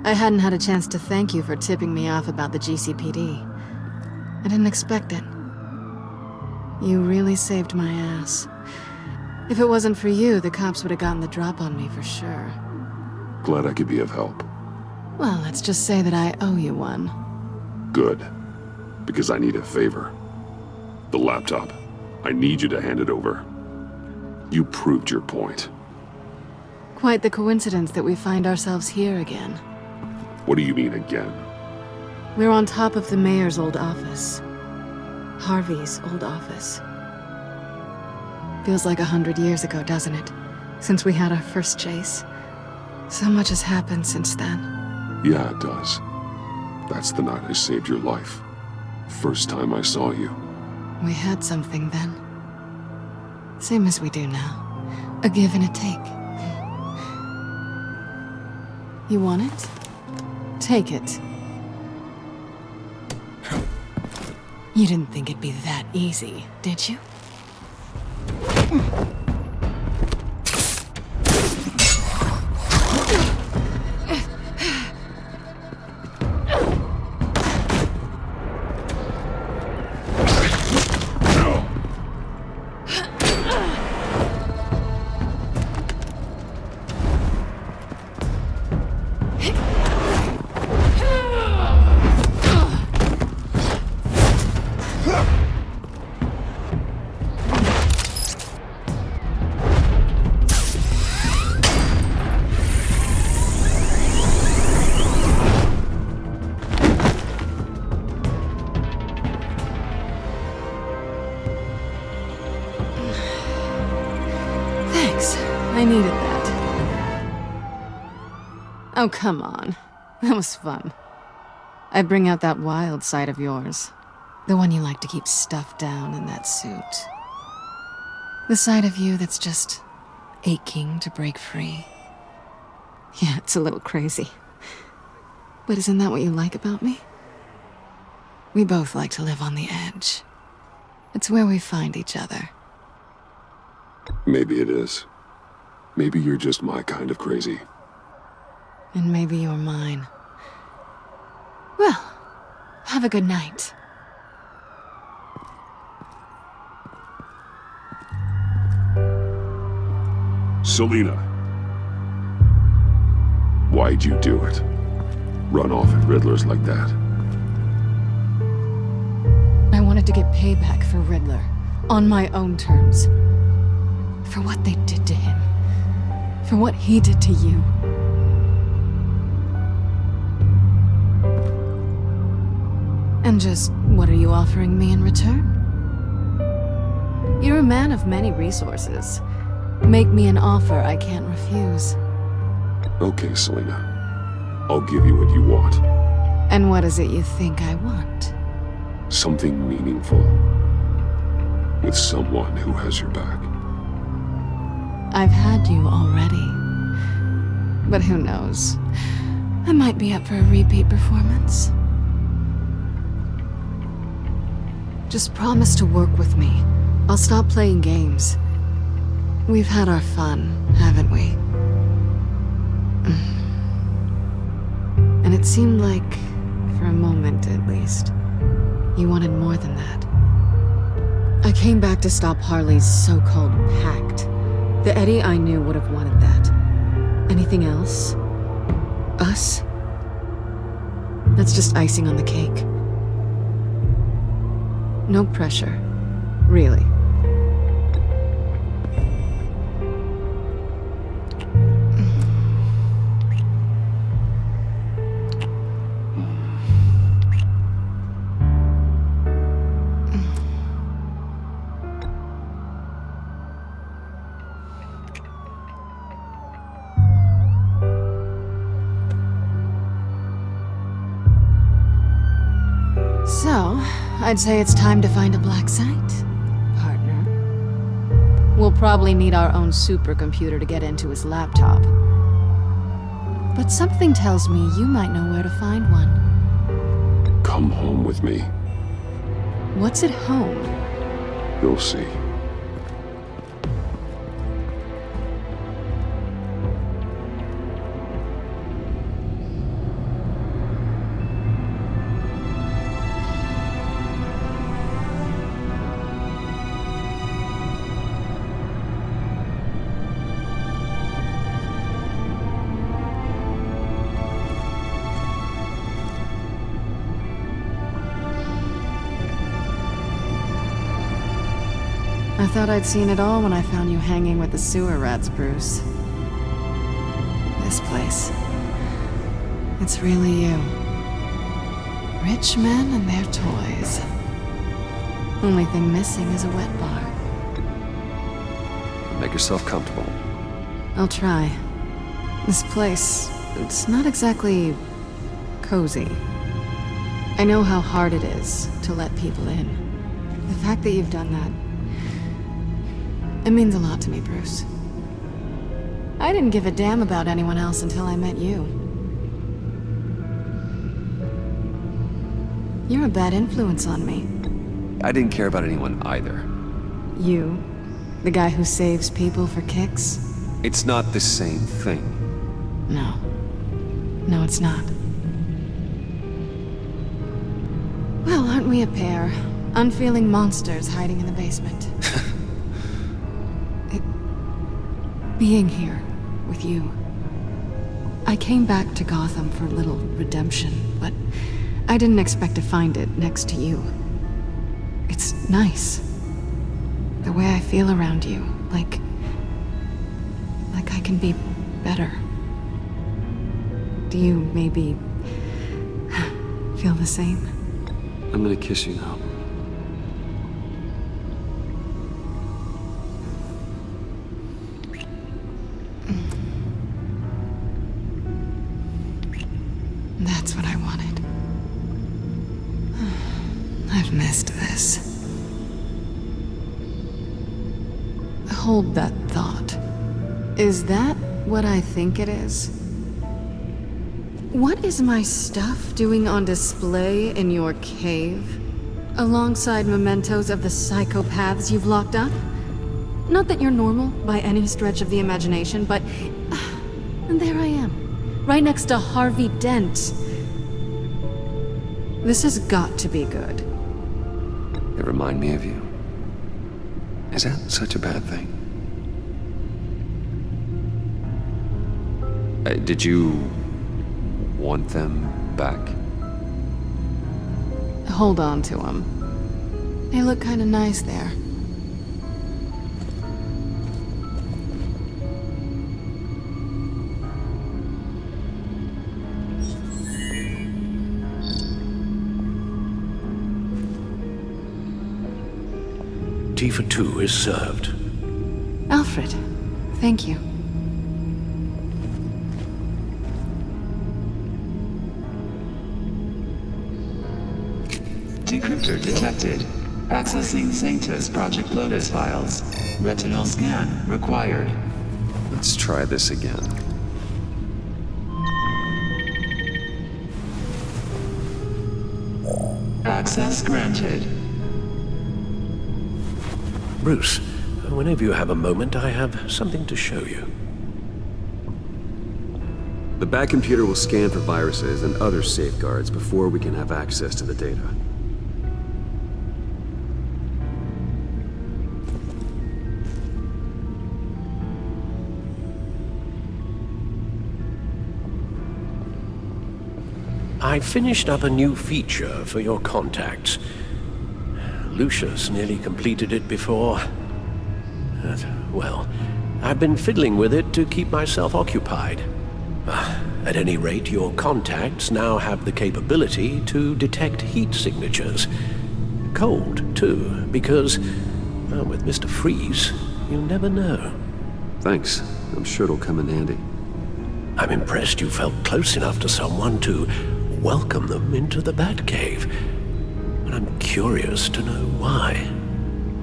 I hadn't had a chance to thank you for tipping me off about the GCPD. I didn't expect it. You really saved my ass. If it wasn't for you, the cops would have gotten the drop on me for sure. Glad I could be of help. Well, let's just say that I owe you one. Good. Because I need a favor. The laptop. I need you to hand it over. You proved your point. Quite the coincidence that we find ourselves here again. What do you mean again? We're on top of the mayor's old office. Harvey's old office. Feels like 100 years ago, doesn't it? Since we had our first chase. So much has happened since then. Yeah, it does. That's the night I saved your life. First time I saw you. We had something then. Same as we do now. A give and a take. You want it? Take it. You didn't think it'd be that easy, did you? I needed that. Oh, come on. That was fun. I bring out that wild side of yours. The one you like to keep stuffed down in that suit. The side of you that's just aching to break free. Yeah, it's a little crazy. But isn't that what you like about me? We both like to live on the edge. It's where we find each other. Maybe it is. Maybe you're just my kind of crazy. And maybe you're mine. Well, have a good night. Selina. Why'd you do it? Run off at Riddlers like that? I wanted to get payback for Riddler. On my own terms. For what they did to him. For what he did to you. And just what are you offering me in return? You're a man of many resources. Make me an offer I can't refuse. Okay, Selina. I'll give you what you want. And what is it you think I want? Something meaningful. With someone who has your back. I've had you already. But who knows? I might be up for a repeat performance. Just promise to work with me. I'll stop playing games. We've had our fun, haven't we? And it seemed like, for a moment at least, you wanted more than that. I came back to stop Harley's so-called pact. The Eddie I knew would have wanted that. Anything else? Us? That's just icing on the cake. No pressure. Really. I'd say it's time to find a black site, partner. We'll probably need our own supercomputer to get into his laptop. But something tells me you might know where to find one. Come home with me. What's at home? You'll see. I thought I'd seen it all when I found you hanging with the sewer rats, Bruce. This place. It's really you. Rich men and their toys. Only thing missing is a wet bar. Make yourself comfortable. I'll try. This place, it's not exactly cozy. I know how hard it is to let people in. The fact that you've done that, it means a lot to me, Bruce. I didn't give a damn about anyone else until I met you. You're a bad influence on me. I didn't care about anyone either. You? The guy who saves people for kicks? It's not the same thing. No. No, it's not. Well, aren't we a pair? Unfeeling monsters hiding in the basement. Being here with you. I came back to Gotham for a little redemption, but I didn't expect to find it next to you. It's nice. The way I feel around you, like I can be better. Do you maybe feel the same? I'm gonna kiss you now. That's what I wanted. I've missed this. Hold that thought. Is that what I think it is? What is my stuff doing on display in your cave? Alongside mementos of the psychopaths you've locked up? Not that you're normal by any stretch of the imagination, but... and there I am, right next to Harvey Dent. This has got to be good. They remind me of you. Is that such a bad thing? Did you want them back? Hold on to them. They look kind of nice there. Tea for two is served. Alfred, thank you. Decryptor detected. Accessing Sanctus Project Lotus files. Retinal scan required. Let's try this again. Access granted. Bruce, whenever you have a moment, I have something to show you. The back computer will scan for viruses and other safeguards before we can have access to the data. I finished up a new feature for your contacts. Lucius nearly completed it before. Well, I've been fiddling with it to keep myself occupied. At any rate, your contacts now have the capability to detect heat signatures. Cold, too, because, well, with Mr. Freeze, you never know. Thanks. I'm sure it'll come in handy. I'm impressed you felt close enough to someone to welcome them into the Batcave. and I'm curious to know why.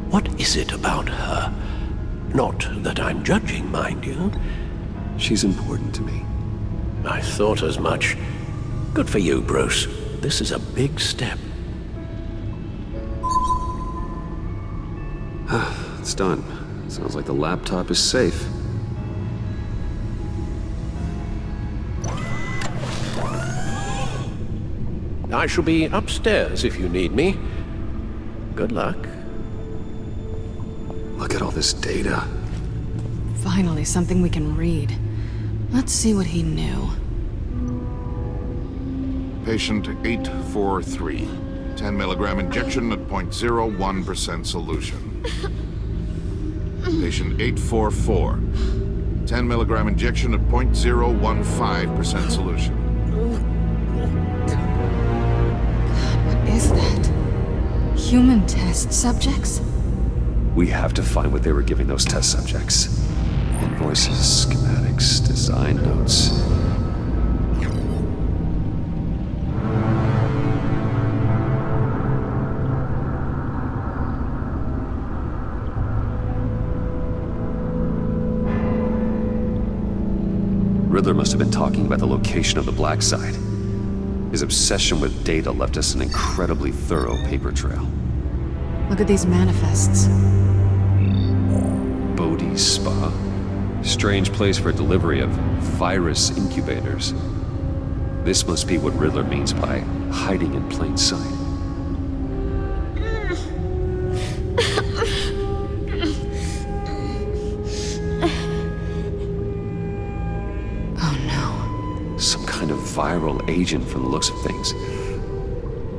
What is it about her? Not that I'm judging, mind you. She's important to me. I thought as much. Good for you, Bruce. This is a big step. It's done. Sounds like the laptop is safe. I shall be upstairs if you need me. Good luck. Look at all this data. Finally, something we can read. Let's see what he knew. Patient 843. 10 milligram injection at 0.01% solution. Patient 844. 10 milligram injection at 0.015% solution. What is that? Human test subjects? We have to find what they were giving those test subjects. Invoices, schematics, design notes. Riddler must have been talking about the location of the Black Site. His obsession with data left us an incredibly thorough paper trail. Look at these manifests. Bodhi's Spa. Strange place for delivery of virus incubators. This must be what Riddler means by hiding in plain sight. Oh no. Some kind of viral agent from the looks of things.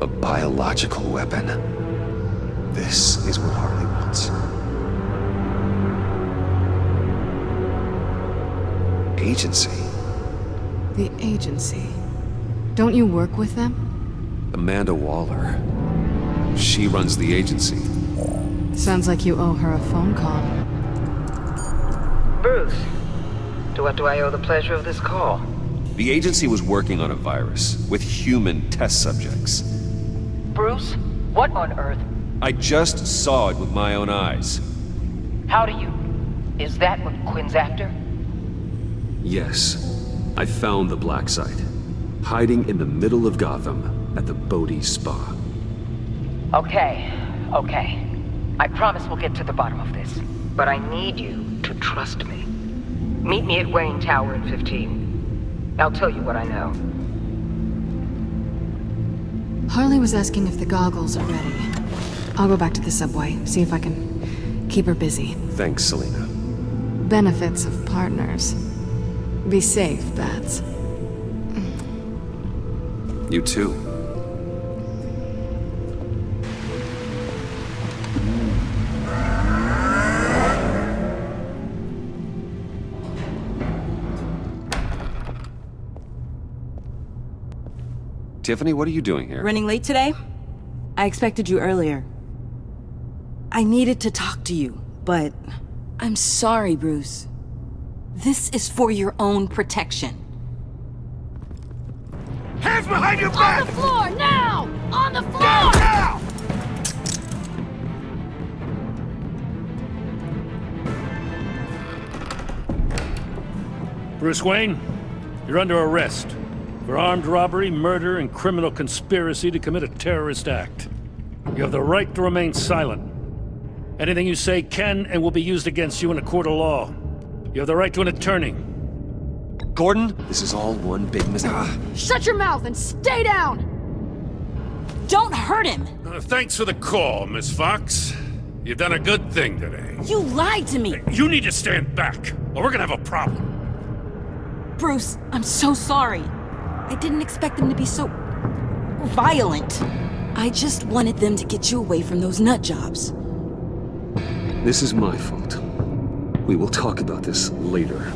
A biological weapon. This is what Harley wants. Agency. The agency. Don't you work with them? Amanda Waller. She runs the agency. Sounds like you owe her a phone call. Bruce, to what do I owe the pleasure of this call? The agency was working on a virus with human test subjects. Bruce, what on earth? I just saw it with my own eyes. How do you? Is that what Quinn's after? Yes. I found the Black Site. Hiding in the middle of Gotham at the Bodhi Spa. Okay. I promise we'll get to the bottom of this. But I need you to trust me. Meet me at Wayne Tower in 15. I'll tell you what I know. Harley was asking if the goggles are ready. I'll go back to the subway, see if I can keep her busy. Thanks, Selina. Benefits of partners. Be safe, Bats. You too. Tiffany, what are you doing here? Running late today? I expected you earlier. I needed to talk to you, but I'm sorry, Bruce. This is for your own protection. Hands behind your back! On the floor, now! On the floor! Now! Bruce Wayne, you're under arrest for armed robbery, murder, and criminal conspiracy to commit a terrorist act. You have the right to remain silent. Anything you say can and will be used against you in a court of law. You have the right to an attorney. Gordon, this is all one big mistake. Shut your mouth and stay down! Don't hurt him! Thanks for the call, Miss Fox. You've done a good thing today. You lied to me! You need to stand back, or we're gonna have a problem. Bruce, I'm so sorry. I didn't expect them to be so violent. I just wanted them to get you away from those nut jobs. This is my fault. We will talk about this later.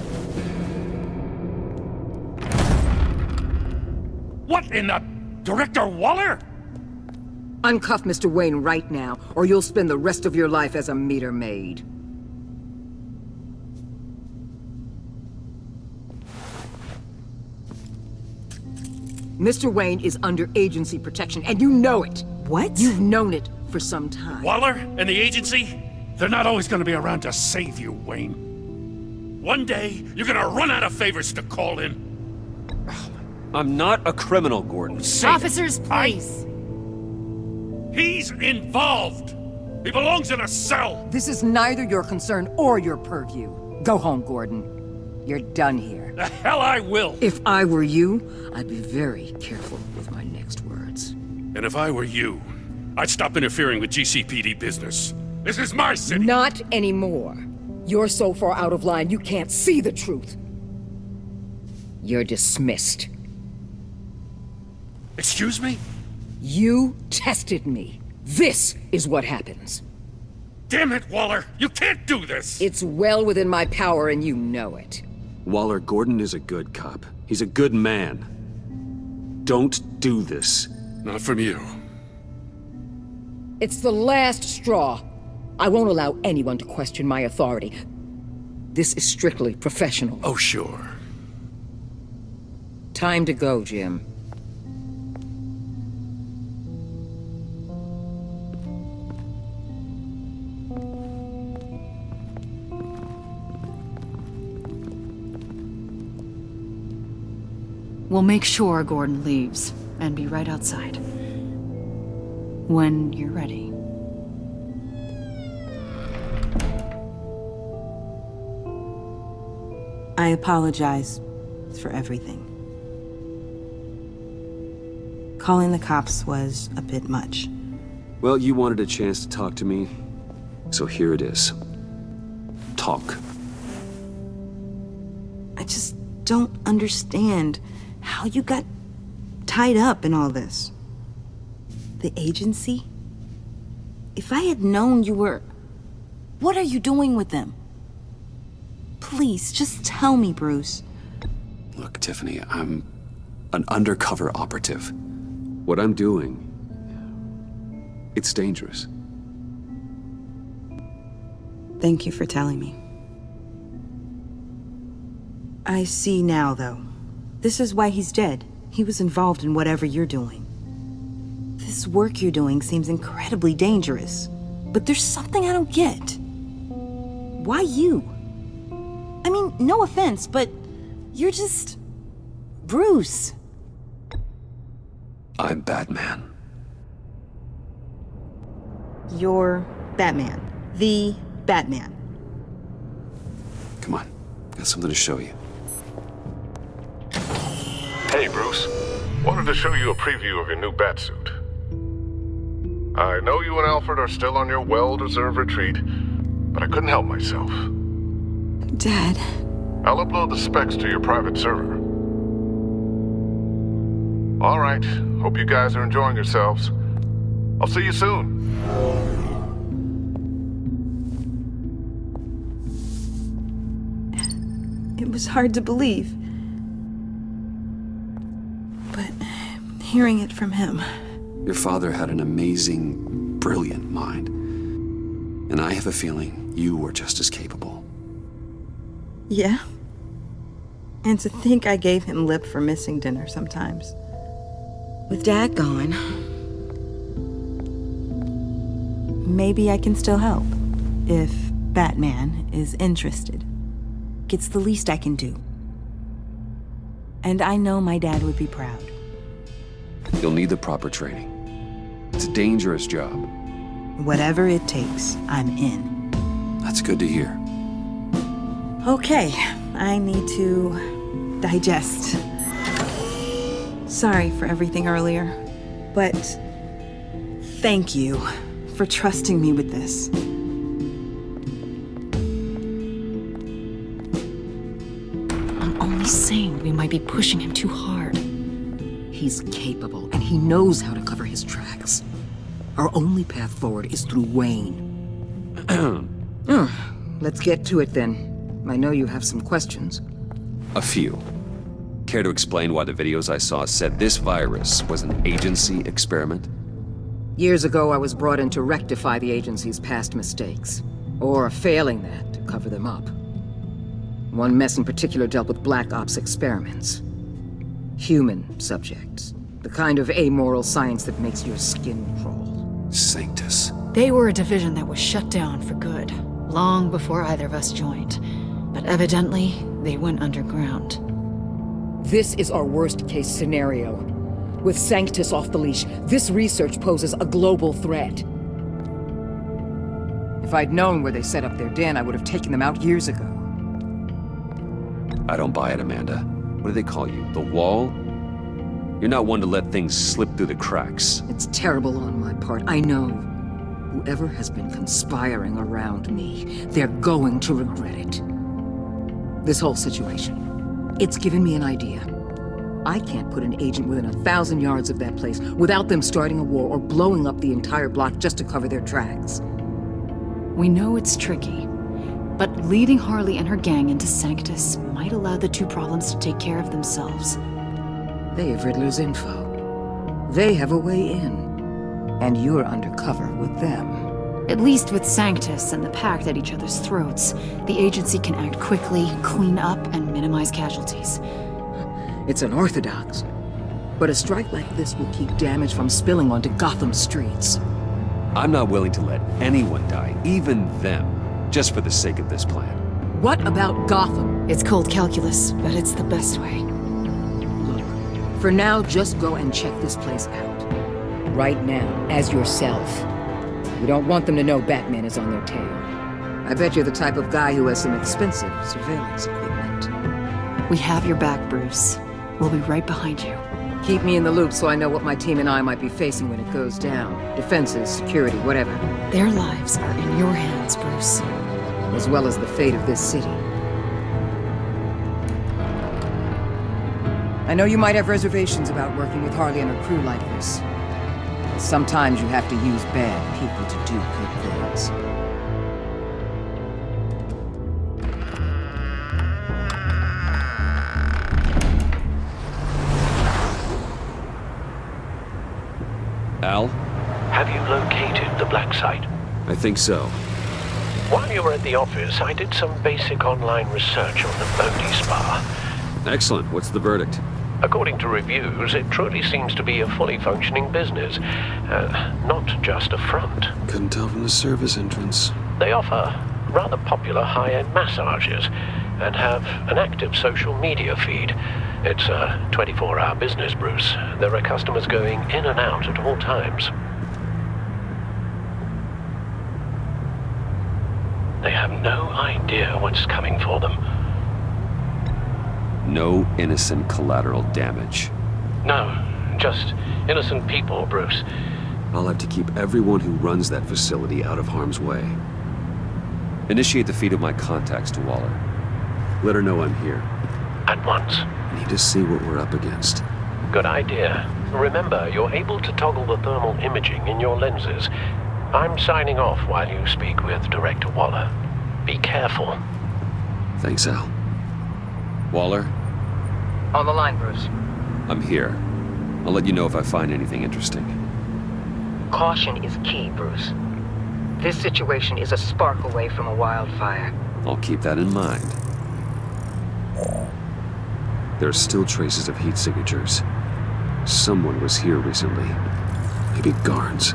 What in the... Director Waller? Uncuff Mr. Wayne right now, or you'll spend the rest of your life as a meter maid. Mr. Wayne is under agency protection, and you know it. What? You've known it for some time. Waller and the agency, they're not always gonna be around to save you, Wayne. One day, you're gonna run out of favors to call in. I'm not a criminal, Gordon. Officers, please. He's involved. He belongs in a cell. This is neither your concern or your purview. Go home, Gordon. You're done here. The hell I will. If I were you, I'd be very careful with my next words. And if I were you, I'd stop interfering with GCPD business. This is my city. Not anymore. You're so far out of line, you can't see the truth. You're dismissed. Excuse me? You tested me. This is what happens. Damn it, Waller! You can't do this! It's well within my power, and you know it. Waller, Gordon is a good cop. He's a good man. Don't do this. Not from you. It's the last straw. I won't allow anyone to question my authority. This is strictly professional. Oh, sure. Time to go, Jim. We'll make sure Gordon leaves, and be right outside. When you're ready. I apologize for everything. Calling the cops was a bit much. Well, you wanted a chance to talk to me, so here it is. Talk. I just don't understand how you got tied up in all this. The agency? If I had known you were... What are you doing with them? Please, just tell me, Bruce. Look, Tiffany, I'm an undercover operative. What I'm doing, it's dangerous. Thank you for telling me. I see now, though. This is why he's dead. He was involved in whatever you're doing. This work you're doing seems incredibly dangerous. But there's something I don't get. Why you? I mean, no offense, but you're just... Bruce. I'm Batman. You're Batman. The Batman. Come on, got something to show you. Hey, Bruce. Wanted to show you a preview of your new Batsuit. I know you and Alfred are still on your well-deserved retreat, but I couldn't help myself. Dad. I'll upload the specs to your private server. All right. Hope you guys are enjoying yourselves. I'll see you soon. It was hard to believe. But hearing it from him... Your father had an amazing, brilliant mind. And I have a feeling you were just as capable. Yeah? And to think I gave him lip for missing dinner sometimes. With Dad gone... Maybe I can still help. If Batman is interested. It's the least I can do. And I know my dad would be proud. You'll need the proper training. It's a dangerous job. Whatever it takes, I'm in. That's good to hear. Okay, I need to digest. Sorry for everything earlier, but thank you for trusting me with this. I'm only saying we might be pushing him too hard. He's capable, and he knows how to cover his tracks. Our only path forward is through Wayne. Let's get to it then. I know you have some questions. A few. Care to explain why the videos I saw said this virus was an agency experiment? Years ago, I was brought in to rectify the agency's past mistakes. Or failing that, to cover them up. One mess in particular dealt with Black Ops experiments. Human subjects. The kind of amoral science that makes your skin crawl. Sanctus. They were a division that was shut down for good, long before either of us joined. But evidently, they went underground. This is our worst-case scenario. With Sanctus off the leash, this research poses a global threat. If I'd known where they set up their den, I would have taken them out years ago. I don't buy it, Amanda. What do they call you? The Wall? You're not one to let things slip through the cracks. It's terrible on my part, I know. Whoever has been conspiring around me, they're going to regret it. This whole situation, it's given me an idea. I can't put an agent within 1,000 yards of that place without them starting a war or blowing up the entire block just to cover their tracks. We know it's tricky, but leading Harley and her gang into Sanctus might allow the two problems to take care of themselves. They have Riddler's info. They have a way in. And you're undercover with them. At least with Sanctus and the Pact at each other's throats, the agency can act quickly, clean up, and minimize casualties. It's unorthodox. But a strike like this will keep damage from spilling onto Gotham streets. I'm not willing to let anyone die, even them, just for the sake of this plan. What about Gotham? It's cold calculus, but it's the best way. Look, for now, just go and check this place out. Right now, as yourself. We don't want them to know Batman is on their tail. I bet you're the type of guy who has some expensive surveillance equipment. We have your back, Bruce. We'll be right behind you. Keep me in the loop so I know what my team and I might be facing when it goes down. Defenses, security, whatever. Their lives are in your hands, Bruce. As well as the fate of this city. I know you might have reservations about working with Harley and her crew like this. But sometimes you have to use bad people to do good things. Al? Have you located the black site? I think so. While you were at the office, I did some basic online research on the Bodhi Spa. Excellent. What's the verdict? According to reviews, it truly seems to be a fully functioning business, not just a front. Couldn't tell from the service entrance. They offer rather popular high-end massages and have an active social media feed. It's a 24-hour business, Bruce. There are customers going in and out at all times. They have no idea what's coming for them. No innocent collateral damage. No, just innocent people, Bruce. I'll have to keep everyone who runs that facility out of harm's way. Initiate the feed of my contacts to Waller. Let her know I'm here. At once. I need to see what we're up against. Good idea. Remember, you're able to toggle the thermal imaging in your lenses. I'm signing off while you speak with Director Waller. Be careful. Thanks, Al. Waller? On the line, Bruce. I'm here. I'll let you know if I find anything interesting. Caution is key, Bruce. This situation is a spark away from a wildfire. I'll keep that in mind. There are still traces of heat signatures. Someone was here recently. Maybe Garns.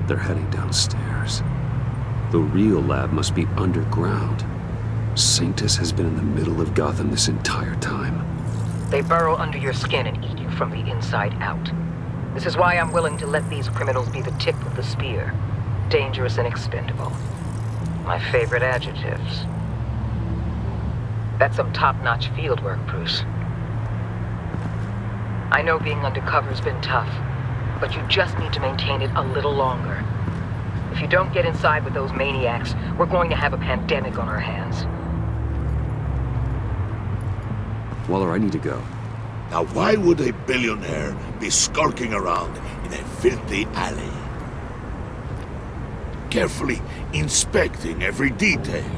They're heading downstairs. The real lab must be underground. Sanctus has been in the middle of Gotham this entire time. They burrow under your skin and eat you from the inside out. This is why I'm willing to let these criminals be the tip of the spear. Dangerous and expendable. My favorite adjectives. That's some top-notch field work, Bruce. I know being undercover's been tough, but you just need to maintain it a little longer. If you don't get inside with those maniacs, we're going to have a pandemic on our hands. Waller, I need to go. Now why would a billionaire be skulking around in a filthy alley? Carefully inspecting every detail.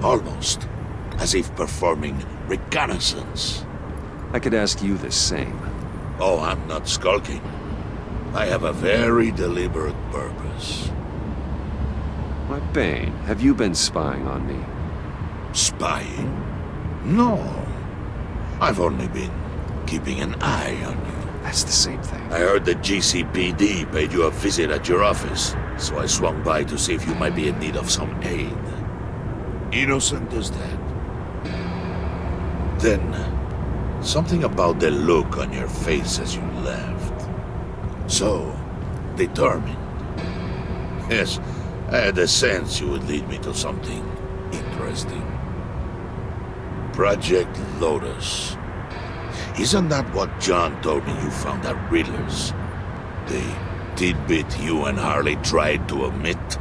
Almost as if performing reconnaissance. I could ask you the same. Oh, I'm not skulking. I have a very deliberate purpose. Why, Bane, have you been spying on me? Spying? No. I've only been keeping an eye on you. That's the same thing. I heard the GCPD paid you a visit at your office, so I swung by to see if you might be in need of some aid. Innocent as that. Then, something about the look on your face as you left. So, determined. Yes, I had a sense you would lead me to something interesting. Project Lotus. Isn't that what John told me you found at Riddler's? The tidbit you and Harley tried to omit?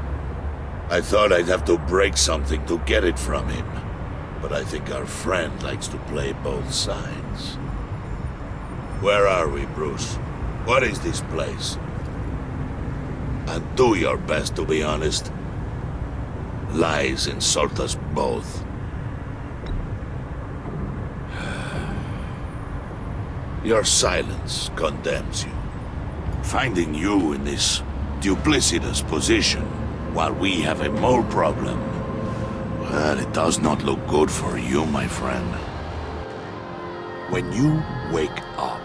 I thought I'd have to break something to get it from him. But I think our friend likes to play both sides. Where are we, Bruce? What is this place? And do your best to be honest. Lies insult us both. Your silence condemns you. Finding you in this duplicitous position while we have a mole problem, well, it does not look good for you, my friend. When you wake up,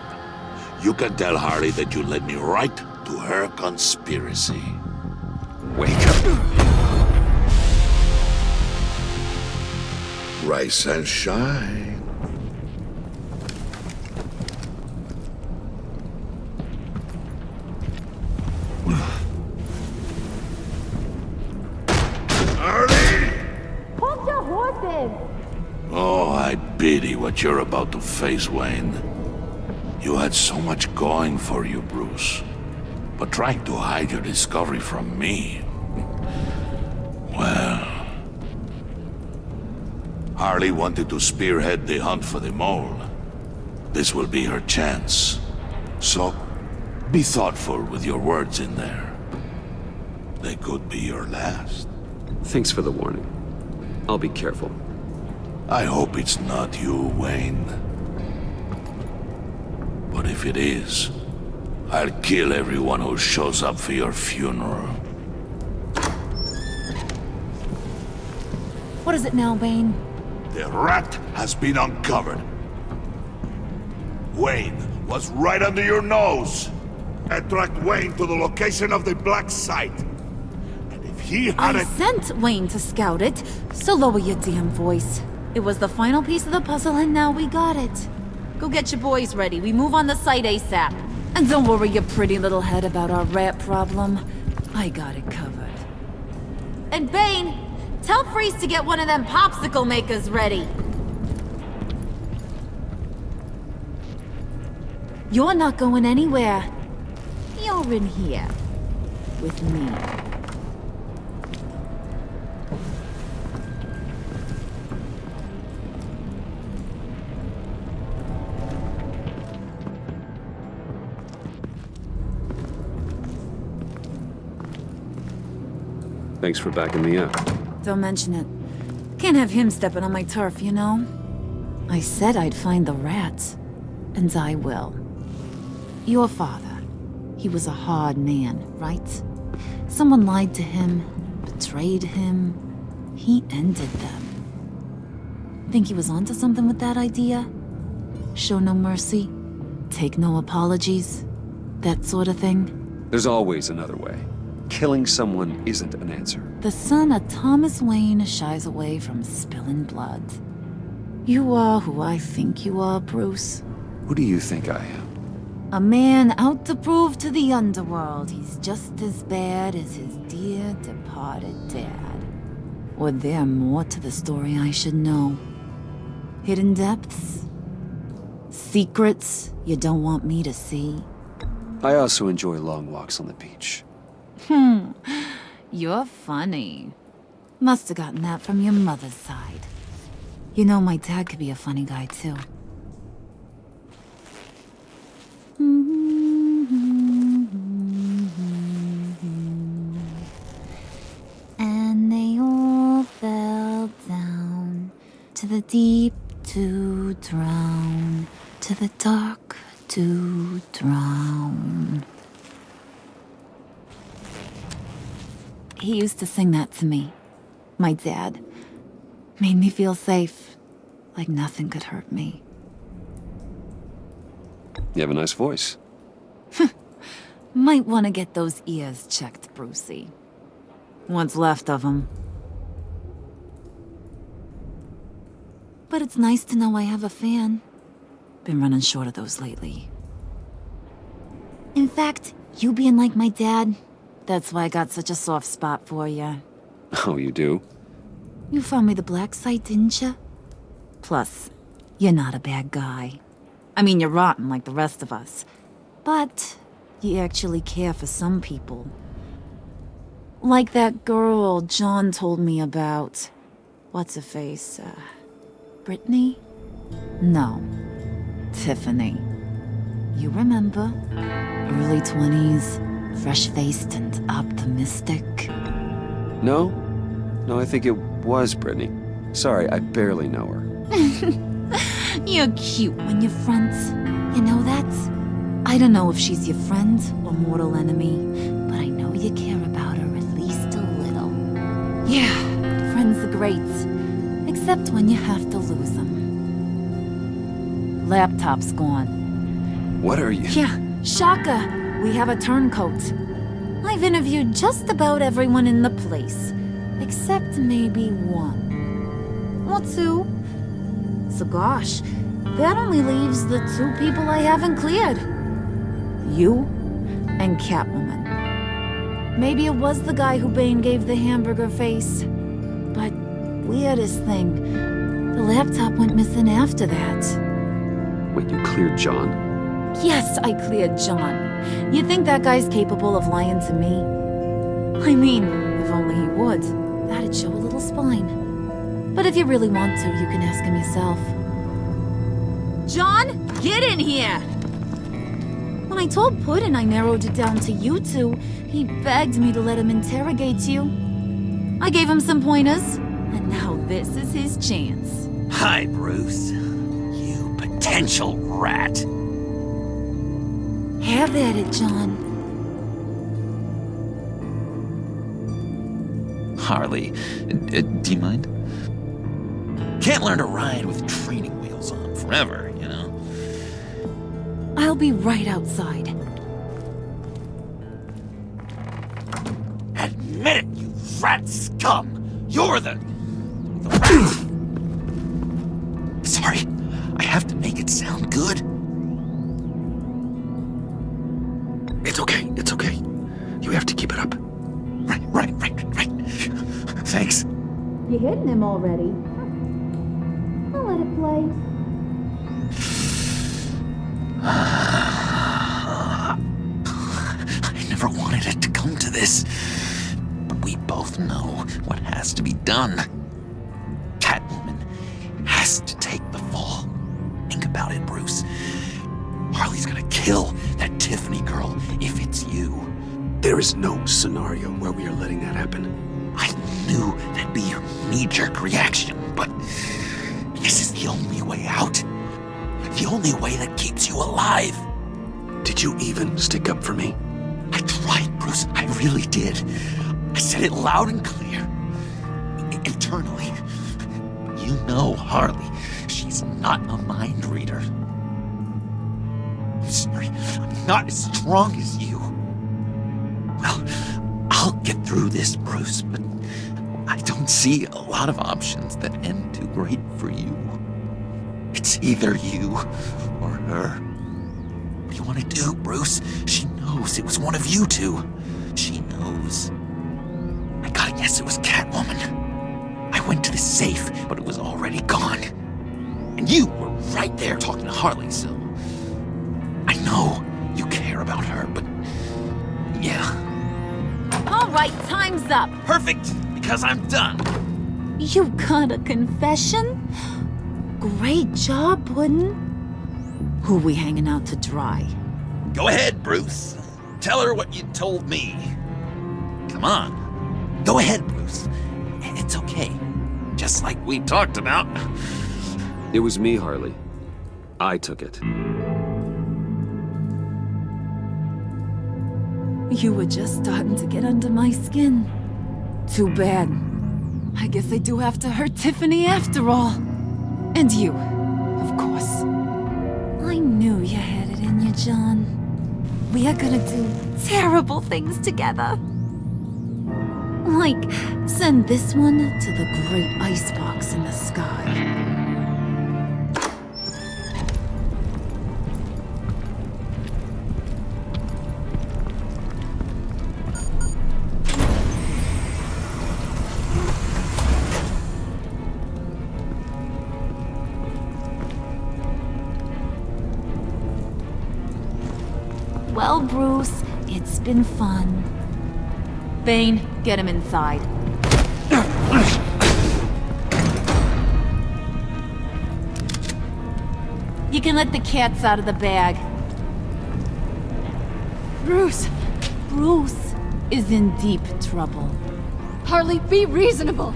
you can tell Harley that you led me right to her conspiracy. Wake up. Rise and shine. Hold your horses! Oh, I pity what you're about to face, Wayne. You had so much going for you, Bruce. But trying to hide your discovery from me... Well... Harley wanted to spearhead the hunt for the mole. This will be her chance. So, be thoughtful with your words in there. They could be your last. Thanks for the warning. I'll be careful. I hope it's not you, Wayne. But if it is, I'll kill everyone who shows up for your funeral. What is it now, Bane? The rat has been uncovered. Wayne was right under your nose. I tracked Wayne to the location of the black site. And if he had I sent Wayne to scout it, so lower your damn voice. It was the final piece of the puzzle and now we got it. Go get your boys ready, we move on the site ASAP. And don't worry your pretty little head about our rat problem. I got it covered. And Bane, tell Freeze to get one of them popsicle makers ready. You're not going anywhere. You're in here. With me. Thanks for backing me up. Don't mention it. Can't have him stepping on my turf, you know? I said I'd find the rats. And I will. Your father. He was a hard man, right? Someone lied to him, betrayed him. He ended them. Think he was onto something with that idea? Show no mercy? Take no apologies? That sort of thing? There's always another way. Killing someone isn't an answer. The son of Thomas Wayne shies away from spilling blood. You are who I think you are, Bruce. Who do you think I am? A man out to prove to the underworld he's just as bad as his dear departed dad. Or there more to the story I should know? Hidden depths? Secrets you don't want me to see? I also enjoy long walks on the beach. You're funny. Must have gotten that from your mother's side. You know, my dad could be a funny guy, too. And they all fell down to the deep to drown, to the dark to drown. He used to sing that to me. My dad. Made me feel safe. Like nothing could hurt me. You have a nice voice. Might want to get those ears checked, Brucey. What's left of them. But it's nice to know I have a fan. Been running short of those lately. In fact, you being like my dad, that's why I got such a soft spot for you. Oh, you do? You found me the black site, didn't you? Plus, you're not a bad guy. I mean, you're rotten like the rest of us. But you actually care for some people. Like that girl John told me about. What's her face? Brittany? No. Tiffany. You remember? Early 20s, fresh-faced and optimistic. No? No, I think it was Brittany. Sorry, I barely know her. You're cute when you're friends. You know that? I don't know if she's your friend or mortal enemy, but I know you care about her at least a little. Yeah, friends are great. Except when you have to lose them. Laptop's gone. What are you? Yeah, Shaka. We have a turncoat. I've interviewed just about everyone in the place. Except maybe one. Or two. So gosh, that only leaves the two people I haven't cleared. You and Catwoman. Maybe it was the guy who Bane gave the hamburger face. But weirdest thing, the laptop went missing after that. Wait, you cleared John? Yes, I cleared John. You think that guy's capable of lying to me? I mean, if only he would. That'd show a little spine. But if you really want to, you can ask him yourself. John, get in here! When I told Puddin' I narrowed it down to you two, he begged me to let him interrogate you. I gave him some pointers, and now this is his chance. Hi, Bruce. You potential rat. Have at it, John. Harley, do you mind? Can't learn to ride with training wheels on forever, you know? I'll be right outside. Admit it, you rat scum! You're the rat! Sorry, I have to make it sound good. It's okay, it's okay. You have to keep it up. Right. Thanks. You hitting him already? I'll let it play. I never wanted it to come to this. But we both know what has to be done. Catwoman has to take the fall. Think about it, Bruce. Harley's gonna kill that Tiffany girl if it's you. There is no scenario where we are letting that happen. I knew that'd be your knee-jerk reaction, but this is the only way out. The only way that keeps you alive. Did you even stick up for me? I tried, Bruce. I really did. I said it loud and clear. Internally. You know Harley. She's not a mind reader. I'm sorry. I'm not as strong as you. Well, I'll get through this, Bruce, but I don't see a lot of options that end too great for you. It's either you or her. What do you want to do, Bruce? She knows it was one of you two. She knows. I gotta guess it was Catwoman. I went to the safe, but it was already gone. And you were right there talking to Harley, so... I know you care about her, but... yeah. All right, time's up. Perfect, because I'm done. You got a confession? Great job, Puddin'. Who we hanging out to dry? Go ahead, Bruce. Tell her what you told me. Come on. Go ahead, Bruce. It's okay. Just like we talked about. It was me, Harley. I took it. You were just starting to get under my skin. Too bad. I guess I do have to hurt Tiffany after all. And you, of course. I knew you had it in you, John. We are gonna do terrible things together. Like, send this one to the great icebox in the sky. Well, Bruce, it's been fun. Bane, get him inside. You can let the cats out of the bag. Bruce! Bruce is in deep trouble. Harley, be reasonable!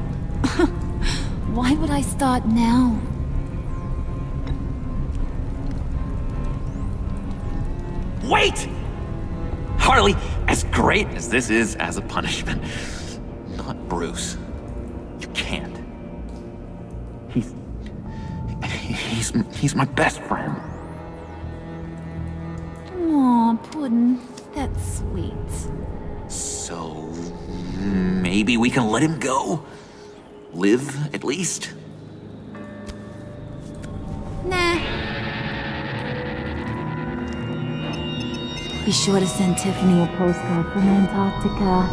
Why would I start now? Wait! Harley, as great as this is as a punishment, not Bruce. You can't. He's my best friend. Aw, Puddin', that's sweet. So maybe we can let him go? Live, at least? Nah. Be sure to send Tiffany a postcard from Antarctica.